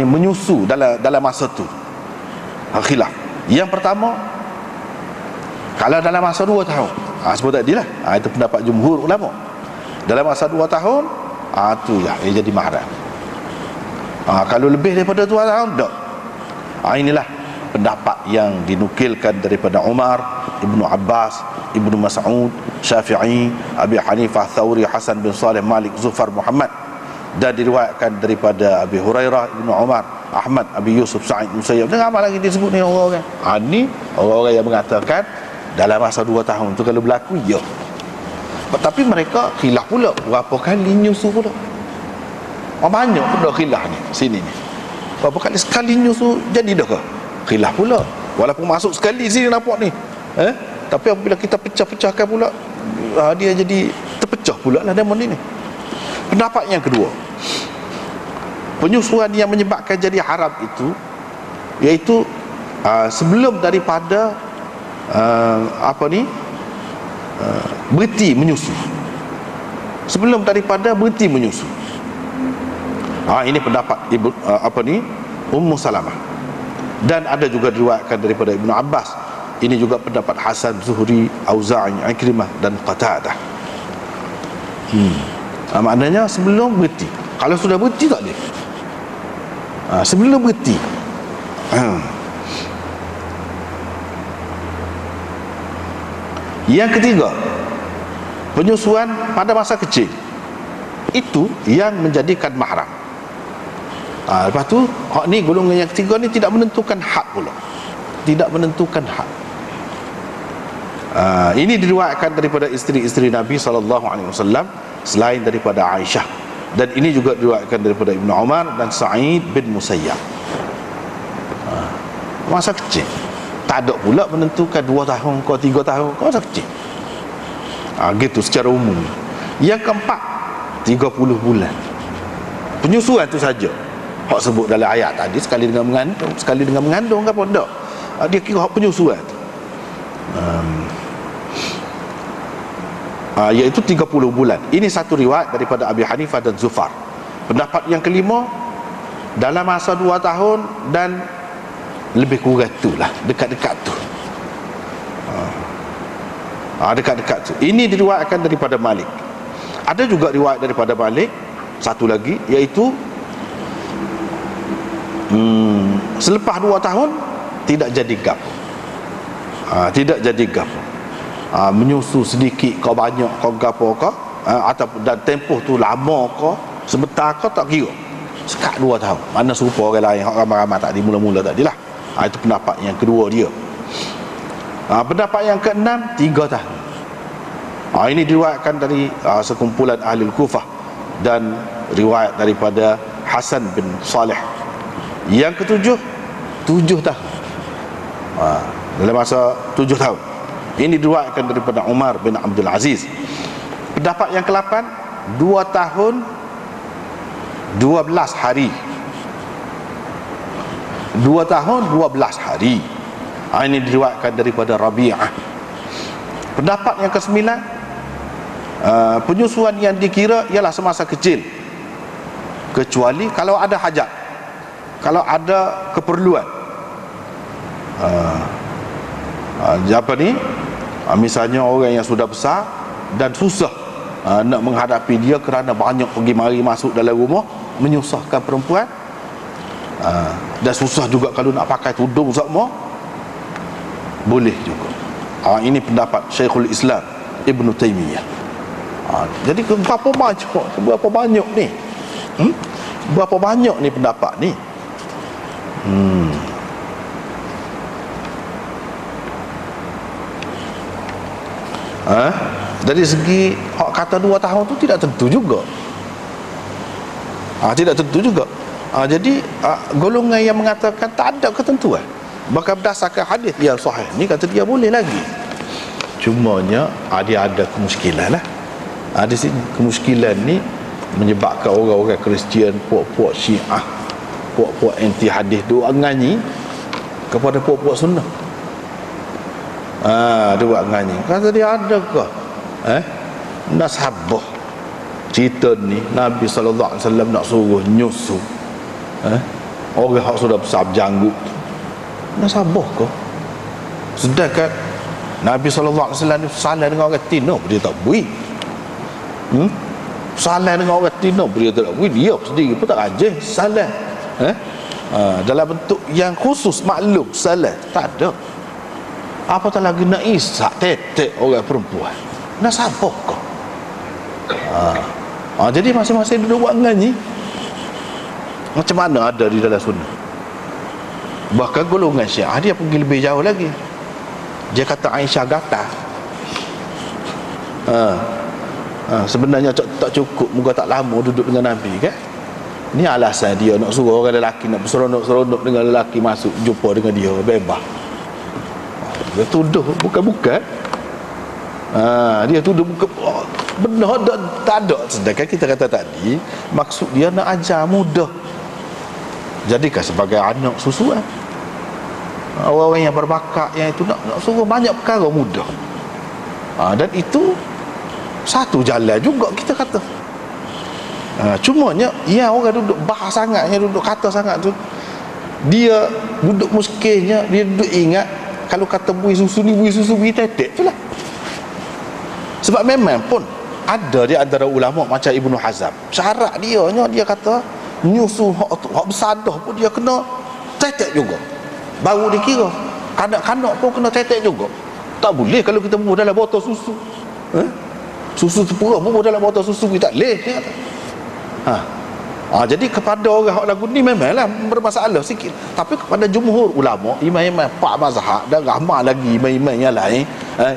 menyusu dalam masa tu. Khilaf yang pertama, kalau dalam masa 2 tahun, sebut tadi lah, itu pendapat jumhur ulama. Dalam masa 2 tahun, tu ya, dia jadi mahram. Kalau lebih daripada 2 tahun, tak. Inilah pendapat yang dinukilkan daripada Umar, Ibnu Abbas, Ibnu Mas'ud, Syafi'i, Abi Hanifah, Thawri, Hasan bin Saleh, Malik, Zufar, Muhammad, dan diriwayatkan daripada Abi Hurairah, Ibnu Umar, Ahmad, Abi Yusuf, Sa'id, Musayyab. Dan apa lagi disebut ni orang-orang? Ni orang-orang yang mengatakan dalam masa 2 tahun tu kalau berlaku, ya. Tapi mereka khilaf pula berapa kali nyusu pula. Banyak pula khilaf ni sini ni. Berapa kali sekali nyusu jadi dah ke? Khilaf pula. Walaupun masuk sekali sini nampak ni. Tapi apabila kita pecah-pecahkan pula, dia jadi terpecah pula lah demon ni. Pendapat yang kedua, penyusuan yang menyebabkan jadi haram itu iaitu sebelum daripada berhenti menyusu. Sebelum daripada berhenti menyusu. Ini pendapat Ummu Salamah. Dan ada juga diriwayatkan daripada Ibnu Abbas. Ini juga pendapat Hasan, Zuhri, Auza'i, Ikrimah dan Qatadah. Maknanya sebelum berhenti. Kalau sudah berhenti tak boleh. Sebelum berhenti. Yang ketiga, penyusuan pada masa kecil. Itu yang menjadikan mahram. Lepas tu hak ni, golongan yang ketiga ni tidak menentukan had pula. Tidak menentukan had. Ini diriwayatkan daripada isteri-isteri Nabi SAW selain daripada Aisyah, dan ini juga diriwayatkan daripada Ibnu Umar dan Sa'id bin Musayyab. Masa kecil. Tak ada pula menentukan 2 tahun ke 3 tahun ke, masa kecil. Gitu secara umum. Yang keempat, 30 bulan. Penyusuan tu saja. Hak sebut dalam ayat tadi sekali dengan mengandung ke apa tak. Dia kira hak penyusuan tu. Iaitu 30 bulan. Ini satu riwayat daripada Abi Hanifah dan Zufar. Pendapat yang kelima, dalam masa 2 tahun dan lebih kurang tu lah, dekat-dekat tu. Dekat-dekat tu. Ini diriwayatkan daripada Malik. Ada juga riwayat daripada Malik satu lagi, iaitu selepas 2 tahun tidak jadi gapo. Tidak jadi gapo. Menyusu sedikit kau banyak kau gapo kau, ataupun dan tempoh tu lama kau sebentar kau tak kira. Sekat 2 tahun. Mana serupa orang lain hak ramai-ramai tadi mula-mula tadilah. Itu pendapat yang kedua dia. Pendapat yang keenam, 3 tahun. Ini diriwayatkan dari sekumpulan ahli Kufah dan riwayat daripada Hasan bin Saleh. Yang ketujuh, 7 tahun. Dalam masa 7 tahun. Ini diriwayatkan daripada Umar bin Abdul Aziz. Pendapat yang ke-8, 2 tahun 12 hari. 2 tahun 12 hari. Ini diriwayatkan daripada Rabi'ah. Pendapat yang ke-9, penyusuan yang dikira ialah semasa kecil, kecuali kalau ada hajat, kalau ada keperluan. Misalnya orang yang sudah besar dan susah nak menghadapi dia kerana banyak pergi mari masuk dalam rumah, menyusahkan perempuan, dan susah juga kalau nak pakai tudung semua, boleh juga. Ini pendapat Syekhul Islam Ibn Taymiyah. Jadi berapa banyak ni? Berapa banyak ni pendapat ni? Dari segi hak kata 2 tahun tu tidak tentu juga. Tidak tentu juga. Jadi golongan yang mengatakan tak ada ketentuan, bahkan berdasarkan hadis yang sahih ni kata dia boleh lagi. Cumanya dia ada kemuskilan lah. Di sini kemuskilan ni menyebabkan orang-orang Kristian, puak-puak Syiah, puak-puak anti hadis duk nganyi kepada puak-puak sunnah. Dia buat nganyi. Kata dia adakah nasabah cerita ni Nabi SAW nak suruh nyusu orang yang sudah besar berjanggut, nasabah ke? Sedangkan Nabi SAW salah dengan orang tino, dia tak bui. Salah dengan orang tino, dia tak bui. Dia sendiri pun tak rajin salah. Dalam bentuk yang khusus maklum salah tak ada. Apatah lagi nak isak tetek orang perempuan, nasabah ke? Jadi masing-masing duduk buat nganyi. Macam mana ada di dalam sunnah? Bahkan golongan Syiah dia pergi lebih jauh lagi. Dia kata Aisyah gatal. Sebenarnya tak cukup, muka tak lama duduk dengan Nabi kan? Ni alasan dia nak suruh orang lelaki nak berseronok-seronok dengan lelaki masuk jumpa dengan dia bebas. Dia tuduh bukan-bukan. Dia tuduh bukan benar tak ada. Sedangkan kita kata tadi maksud dia nak ajar mudah. Jadikan sebagai anak susuan. Orang-orang yang berbakat yang itu nak suruh banyak perkara mudah. Dan itu satu jalan juga kita kata. Cumanya yang orang duduk bahas sangat, yang duduk kata sangat tu, dia duduk muskilnya, dia duduk ingat kalau kata bui susu bui tetek tu lah. Sebab memang pun ada di antara ulama macam Ibnu Hazm, syarat dia kata nyusu hak besar dah pun dia kena tetek juga, baru dikira. Kanak-kanak pun kena tetek juga. Tak boleh kalau kita bubuh dalam botol susu. Susu sepura bubuh dalam botol susu kita tak boleh. Jadi kepada orang hak lagu ni memanglah bermasalah sikit. Tapi kepada jumhur ulama, imam-imam 4 mazhab dan ramai lagi imam-imam yang lain,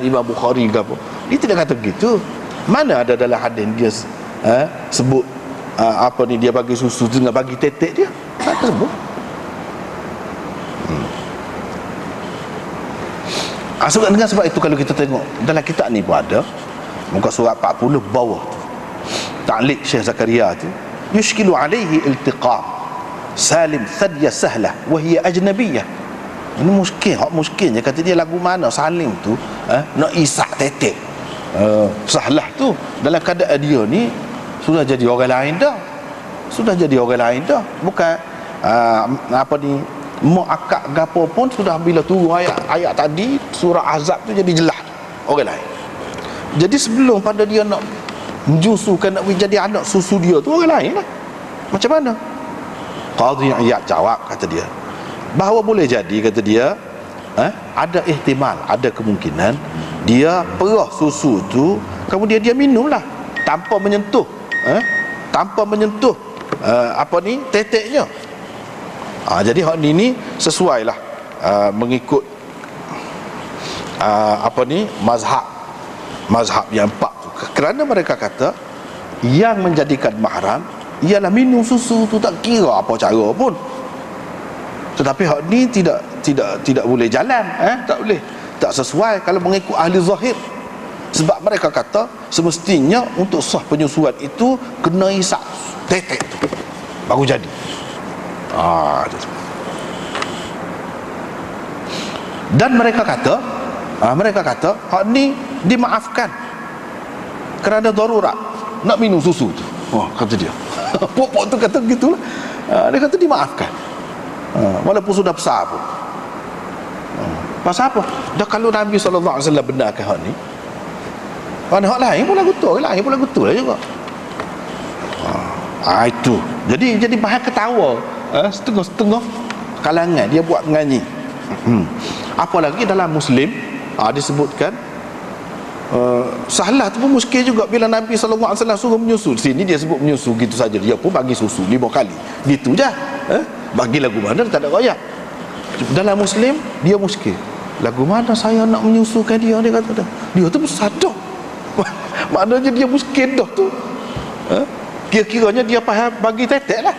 Imam Bukhari ke apa, dia tidak kata begitu. Mana ada dalam hadis dia sebut dia bagi susu dengan bagi tetek dia? Tak tersebut. Dengan sebab itu kalau kita tengok dalam kitab ni pun ada muka surat 40 bawah tu, ta'liq Syekh Zakaria tu, yushkilu alaihi iltiqam salim thadya sahlah wa hiya ajnabiyyah. Ini muskilnya kata dia lagu mana Salim tu nak isak tetek sahlah tu dalam keadaan dia ni sudah jadi orang lain dah. Bukan mak akak gapo pun sudah bila turun ayat tadi surah Ahzab tu jadi jelas orang lain. Jadi sebelum pada dia nak menjusukan nak jadi anak susu dia tu orang lain lah. Macam mana? Qadhi Iyad jawab, kata dia, bahawa boleh jadi, kata dia, ada ihtimal, ada kemungkinan dia perah susu tu kemudian dia minumlah tanpa menyentuh teteknya. Jadi hak ni sesuai lah mengikut mazhab yang 4 tu, kerana mereka kata yang menjadikan mahram ialah minum susu tu, tak kira apa cara pun. Tetapi hak ni tidak boleh jalan, tak boleh, tak sesuai kalau mengikut ahli zahir. Sebab mereka kata semestinya untuk sah penyusuan itu kena isak tetek tu baru jadi. Dan mereka kata hak ni dimaafkan kerana darurat nak minum susu tu. Kata dia. Pok-pok tu kata begitulah. Dia kata dimaafkan. Walaupun sudah besar pun. Pasal apa? Dah kalau Nabi SAW benarkan hak ni, hak lain pun lagu tu lah juga. Itu. Jadi bahan ketawa setengah-setengah kalangan dia buat menyanyi. Apalagi dalam Muslim disebutkan Sahlah tu pun muskil juga bila Nabi SAW suruh menyusu. Sini dia sebut menyusu gitu saja, dia pun bagi susu 5 kali gitu je. Bagi lagu mana tak ada royak. Dalam Muslim dia muskil, lagu mana saya nak menyusukan dia, dia kata dia tu bersadar. Maknanya dia muskil dah tu. Kira-kiranya dia faham bagi tetek lah.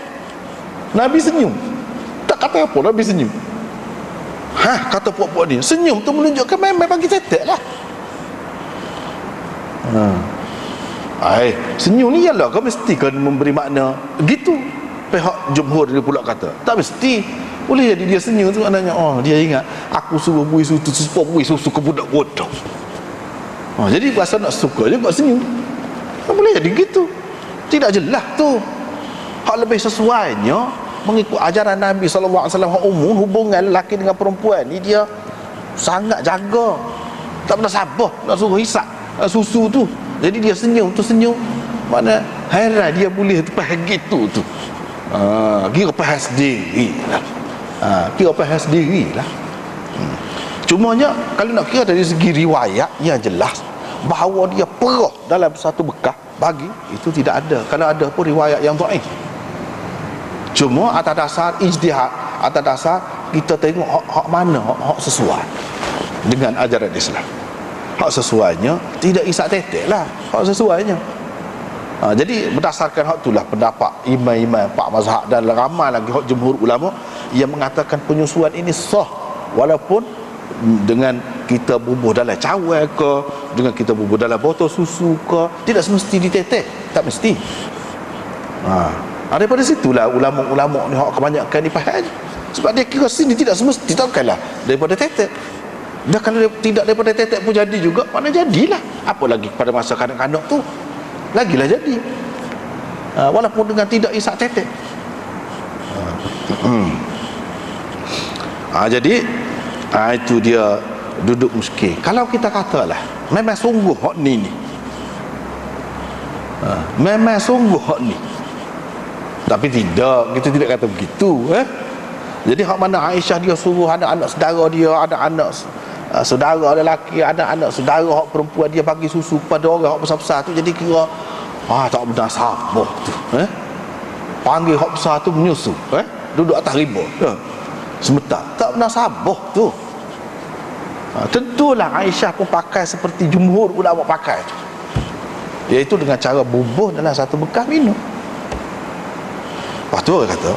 Nabi senyum, tak kata apa, Nabi senyum. Kata puak-puak ni senyum tu menunjukkan memang bagi tetek lah. Senyum ni ialah kau mesti kan memberi makna gitu. Pihak jumhur dia pula kata tak mesti. Boleh jadi dia senyum tu maknanya dia ingat aku suruh bui susu ke budak bodoh. Jadi pasal nak suka je kau senyum. Boleh jadi gitu. Tidak jelas tu. Hak lebih sesuainya mengikut ajaran Nabi SAW umum, hubungan lelaki dengan perempuan ni dia sangat jaga, tak pernah sabar nak suruh hisap susu tu. Jadi dia senyum tu senyum, mana heran dia boleh faham gitu tu. Kira faham sendiri lah. Kira faham sendiri lah. Cumanya kalau nak kira dari segi riwayat yang jelas bahawa dia perah dalam satu bekas bagi, itu tidak ada. Kalau ada pun riwayat yang dhaif. Cuma atas dasar ijtihad, atas dasar kita tengok hak mana hak sesuai dengan ajaran Islam. Hak sesuainya tidak isak tetek lah, hak sesuainya. Jadi berdasarkan hak itulah pendapat imam-imam 4 mazhab dan ramai lagi hak jumhur ulama yang mengatakan penyusuan ini sah, walaupun dengan kita bubuh dalam cawan ke, dengan kita bubuh dalam botol susu ke, tidak semesti ditetek, tak mesti. Daripada situlah ulama-ulama ni hak kebanyakan ni faham. Sebab dia kira sini tidak semesti, takkanlah daripada tetek. Dah kalau tidak daripada tetek pun jadi juga, mana jadilah. Apa lagi pada masa kanak-kanak tu, lagilah jadi. Walaupun dengan tidak isak tetek. Jadi itu dia duduk muskil. Kalau kita katalah memang sungguh hak ni memang sungguh hak ni, tapi tidak, kita tidak kata begitu. Jadi hak mana Aisyah dia suruh anak-anak saudara dia, ada anak saudara lelaki, ada anak saudara hak perempuan dia bagi susu pada orang hak besar-besar tu, jadi kira tak benar sabar tu. Panggil hak besar tu menyusu, duduk atas riba sebentar, tak benar sabar tu. Tentulah Aisyah pun pakai seperti jumhur ulama pakai tu, iaitu dengan cara bubuh dalam satu bekas minum. Lepas tu orang kata,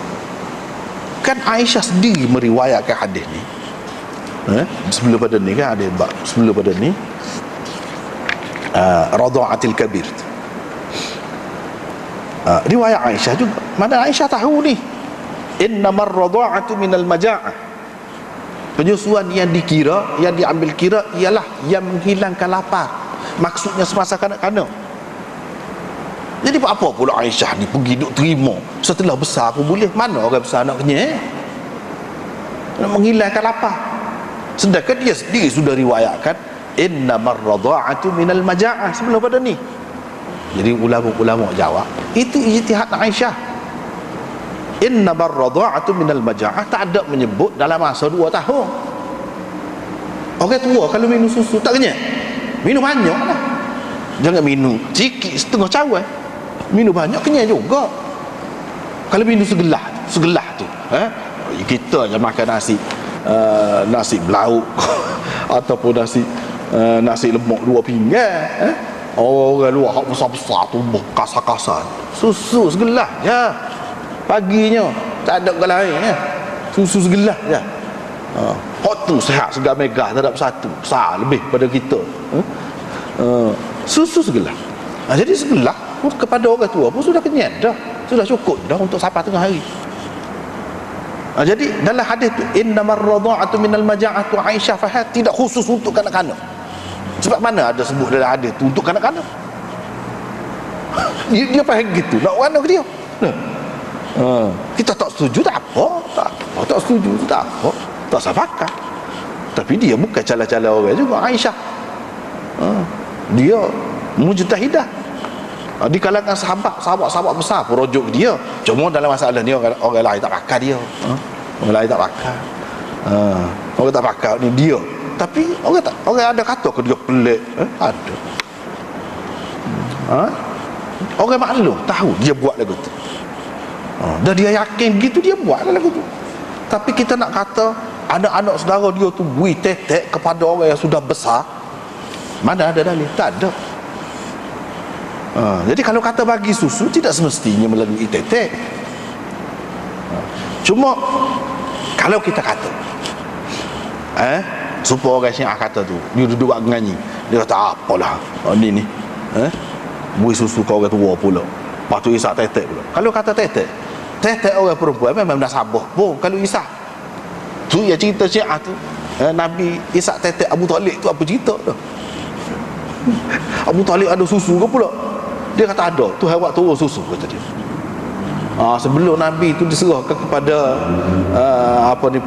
kan Aisyah sendiri meriwayatkan hadis ni. Sebelum pada ni kan ada sebelum pada ni radha'atil kabir. Riwayat Aisyah juga, mana Aisyah tahu ni innamar radha'atu minal maja'ah. Penyusuan yang dikira, yang diambil kira ialah yang menghilangkan lapar, maksudnya semasa kanak-kanak. Jadi apa pula Aisyah ni pergi duk terima setelah besar pun boleh? Mana orang besar nak kenyang, nak menghilangkan lapar. Sedangkan dia sendiri sudah riwayatkan innamar radha'atu minal maja'ah sebelum pada ni. Jadi ulama-ulama jawab itu ijtihad Aisyah. Innamar radha'atu minal maja'ah tak ada menyebut dalam masa 2 tahun. Orang tua kalau minum susu tak kenyang, minum banyak lah. Jangan minum sikit setengah cawan, minum banyak kenyang juga. Kalau minum segelas tu, kita je makan nasi belauk ataupun nasi lemak 2 pinggan. Orang luar hak besar-besar tu kasar-kasar, susu segelas je paginya, tak ada orang lain susu segelas je. Hak tu sehat segar megah, tak ada satu besar lebih pada kita. Susu segelas. Jadi segelas kepada orang tua pun sudah kenyang dah, sudah cukup dah untuk sampai tengah hari. Jadi dalam hadis tu innamar radha'atu minal maja'ah tu Aisyah faham tidak khusus untuk kanak-kanak. Sebab mana ada sebut dalam hadis tu untuk kanak-kanak? Dia faham gitu, nak mana ke dia? Kita tak setuju tak apa, tak setuju tak apa, tak sepakat. Tapi dia bukan cala-cala orang juga Aisyah. Dia mujtahidah. Di kalangan sahabat besar pun rujuk dia. Cuma dalam masalah ni orang lain tak pakai dia. Orang lain tak pakai. Orang tak pakai ni dia Tapi orang ada kata ke dia pelik, ada. Orang maklum tahu dia buat lagu tu. Dan dia yakin gitu, dia buat lagu tu. Tapi kita nak kata anak-anak saudara dia tu bui tetek kepada orang yang sudah besar, mana ada dalil? Tak ada. Jadi kalau kata bagi susu, tidak semestinya melalui tetek. Cuma kalau kita kata supaya orang Syiah kata tu, dia duduk nganyi, dia kata apalah ni bui susu kau orang tua pula, lepas tu isak tetek pula. Kalau kata tetek orang perempuan memang dah sabah pun. Kalau isak tu ya cerita Syiah tu, Nabi isak tetek Abu Talib tu apa cerita tu? Abu Talib ada susu ke pula? Dia kata ada, tu hewat turun susu, kata dia. Sebelum Nabi tu diserahkan kepada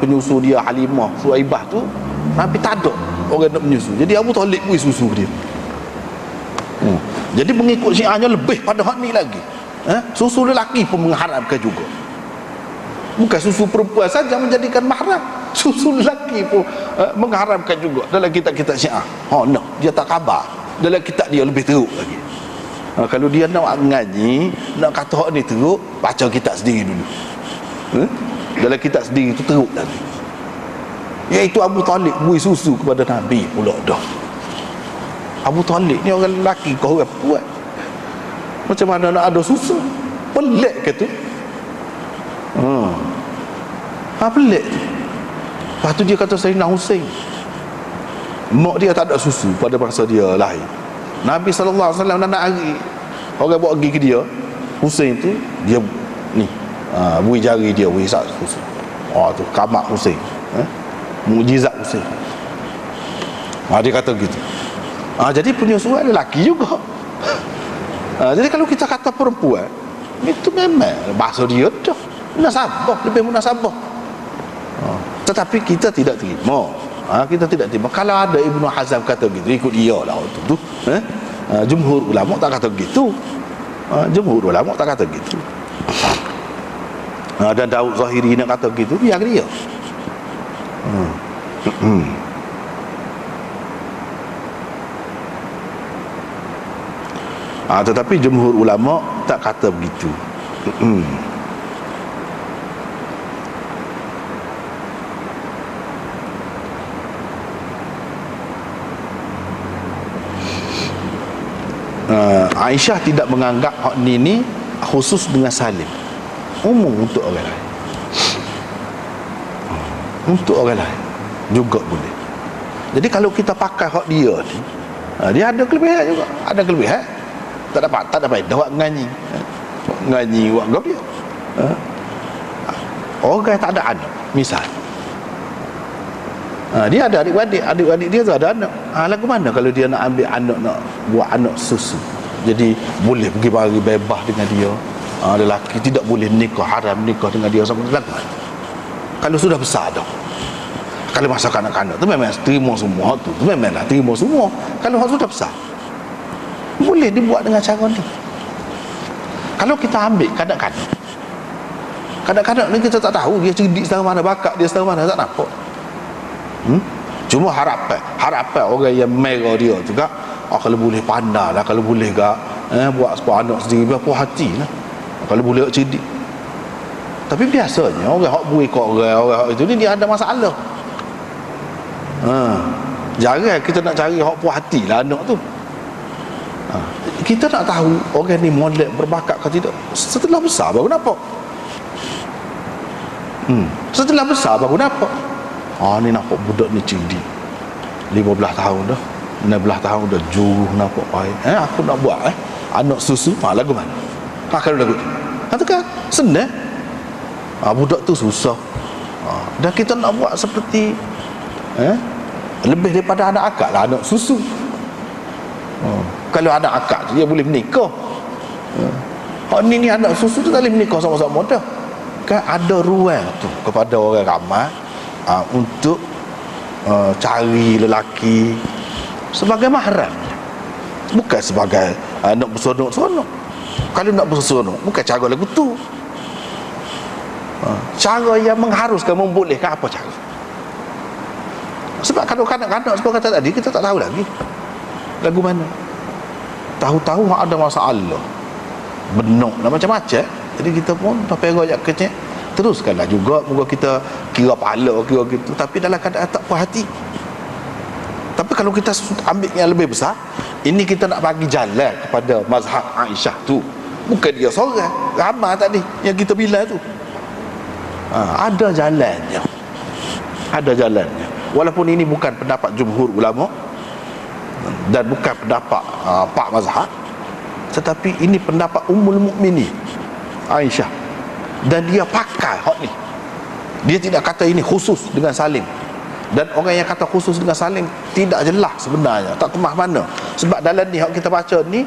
penyusu dia Halimah Suhaibah tu, Nabi tak ada orang nak menyusu. Jadi Abu Talib beri susu dia. Jadi mengikut Syiahnya lebih pada hak ni lagi. Susu lelaki pun mengharamkan juga. Bukan susu perempuan saja menjadikan mahram, susu lelaki pun mengharamkan juga dalam kitab-kitab Syiah. No, dia tak khabar. Dalam kitab dia lebih teruk lagi. Kalau dia nak ngaji, nak kata hak ni teruk, baca kitab sendiri dulu. Dalam kitab sendiri tu teruk lagi. Iaitu Abu Talib beri susu kepada Nabi pula dah. Abu Talib ni orang lelaki, kau orang perempuan, macam mana nak ada susu? Pelik ke tu? Pelik tu. Lepas tu dia kata Sayyidina Husain, mak dia tak ada susu pada masa dia lahir. Nabi SAW nak hari orang bawa pergi ke dia, Husain tu, dia ni bui jari dia, bui sak susu. Tu kamak Husain, mukjizat Husain. Dia kata gitu. Jadi penyusu ada lelaki juga. Jadi kalau kita kata perempuan, itu memang bahasa dia dah munasabah, lebih munasabah. Tetapi kita tidak terima. Kita tidak terima. Kalau ada Ibnu Hazm kata gitu, ikut dia lah waktu tu. Jumhur ulama tak kata gitu. Jumhur ulama tak kata gitu. Dan Daud Zahiri nak kata gitu, biar dia. Tetapi jumhur ulama tak kata begitu. Aisyah tidak menganggap hak ni khusus dengan Salim, umum untuk orang lain. Untuk orang lain juga boleh. Jadi kalau kita pakai hak dia ni, dia ada kelebihan juga, ada kelebihan. Tak dapat dah buat ngaji buat gap dia. Orang tak ada anak, misal dia ada adik-adik dia tu ada anak. Lagu mana kalau dia nak ambil anak, nak buat anak susu, jadi boleh pergi bagi bebas dengan dia. Lelaki tidak boleh nikah, haram nikah dengan dia sama lagu mana. Kalau sudah besar dah, kalau masa kanak-kanak tu memang terima semua tu memanglah terima semua. Kalau sudah besar, boleh dibuat dengan cara ni. Kalau kita ambil kadang-kadang ni kita tak tahu dia cerdik setara mana, bakat dia setara mana, tak nampak. Cuma harapan orang yang merah dia juga, kalau boleh pandai lah, kalau boleh gak buat sebuah anak sendiri, biar puas hati lah, kalau boleh cerdik. Tapi biasanya orang hak bui kau orang itu ni dia ada masalah. Jarang kita nak cari hak puas hati lah anak tu. Kita nak tahu orang ni molek berbakat ke tidak setelah besar baru nampak. Setelah besar baru nampak. Ni nampak budak ni cerdik, 15 tahun dah, 16 tahun dah, juruh nampak baik. Aku nak buat anak susu, lagu mana? Kalau lagu tu katakan senang. Budak tu susah. Dan kita nak buat seperti lebih daripada anak akak lah, anak susu. Kalau anak akak tu dia boleh menikah. Ni anak susu tu tak boleh menikah sama-sama dah. Kan ada ruang tu kepada orang ramai untuk cari lelaki sebagai mahram, bukan sebagai nak berseronok-seronok. Kalau nak berseronok bukan cara lagu tu. Cara yang mengharuskan, membolehkan, apa cara? Sebab kalau kanak-kanak sebab kata tadi, kita tak tahu lagi lagu mana. Tahu-tahu ada masalah benok dan macam-macam. Jadi kita pun sampai royak kecil, teruskanlah juga, moga kita kira pahala, kira gitu, tapi dalam keadaan tak puas hati. Tapi kalau kita ambil yang lebih besar, ini kita nak bagi jalan kepada mazhab Aisyah tu. Bukan dia seorang, ramai tadi yang kita bilang tu. Ada jalannya. Ada jalannya. Walaupun ini bukan pendapat jumhur ulama dan bukan pendapat pak mazhab, tetapi ini pendapat Ummul Mukminin Aisyah, dan dia pakai hak ni. Dia tidak kata ini khusus dengan Salim, dan orang yang kata khusus dengan Salim tidak jelas sebenarnya, tak kemah mana. Sebab dalam ni hak kita baca ni,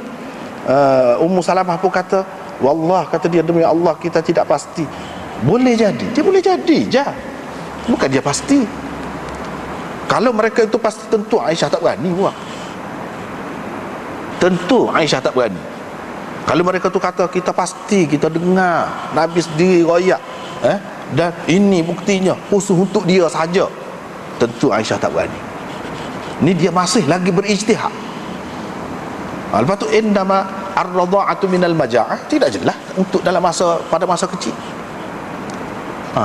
Ummu Salamah pun kata, wallah, kata dia, demi Allah kita tidak pasti. Boleh jadi, dia boleh jadi je, bukan dia pasti. Kalau mereka itu pasti, tentu Aisyah tak berani buat. Tentu Aisyah tak berani. Kalau mereka tu kata kita pasti, kita dengar Nabi sendiri royak, dan ini buktinya khusus untuk dia saja, tentu Aisyah tak berani. Ni dia masih lagi berijtihad. Lepas tu indama ar-radha'atu minal maja'ah, tidak jelas untuk dalam masa, pada masa kecil.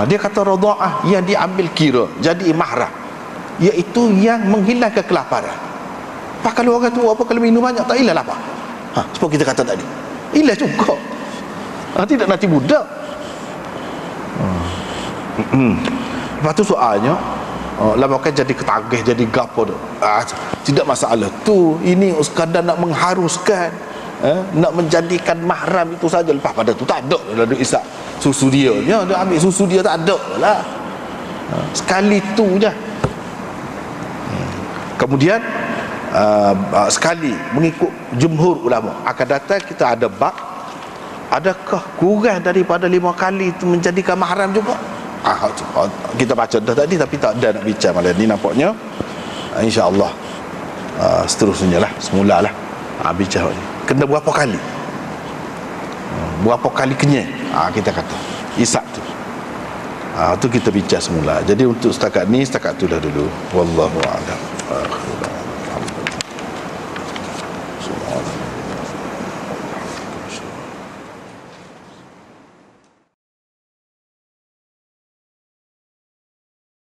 Dia kata radha'ah yang diambil kira jadi mahram, iaitu yang menghilangkan kelaparan. Pak, kalau orang tua apa, kalau minum banyak tak hilang lapar. Seperti kita kata tadi, hilang juga. Tidak nanti budak. Lepas tu soalnya, lama kan jadi ketagih, jadi gapo tu. Tidak masalah tu. Ini sekadar nak mengharuskan, nak menjadikan mahram itu saja. Lepas pada tu tak ada lalu isap susu dia, dia ambil susu dia, tak ada lah. Sekali tu je. Kemudian sekali mengikut jumhur ulama akan datang kita ada bab, adakah kurang daripada 5 kali itu menjadikan mahram juga? Kita baca dah tadi, tapi tak ada nak bincang malam ni nampaknya. InsyaAllah seterusnya lah, semula lah bincang ni. Kena berapa kali? Berapa kali kenyang? Kita kata isap tu. Tu kita bincang semula. Jadi untuk setakat ni, setakat tu dah dulu. Wallahu a'lam.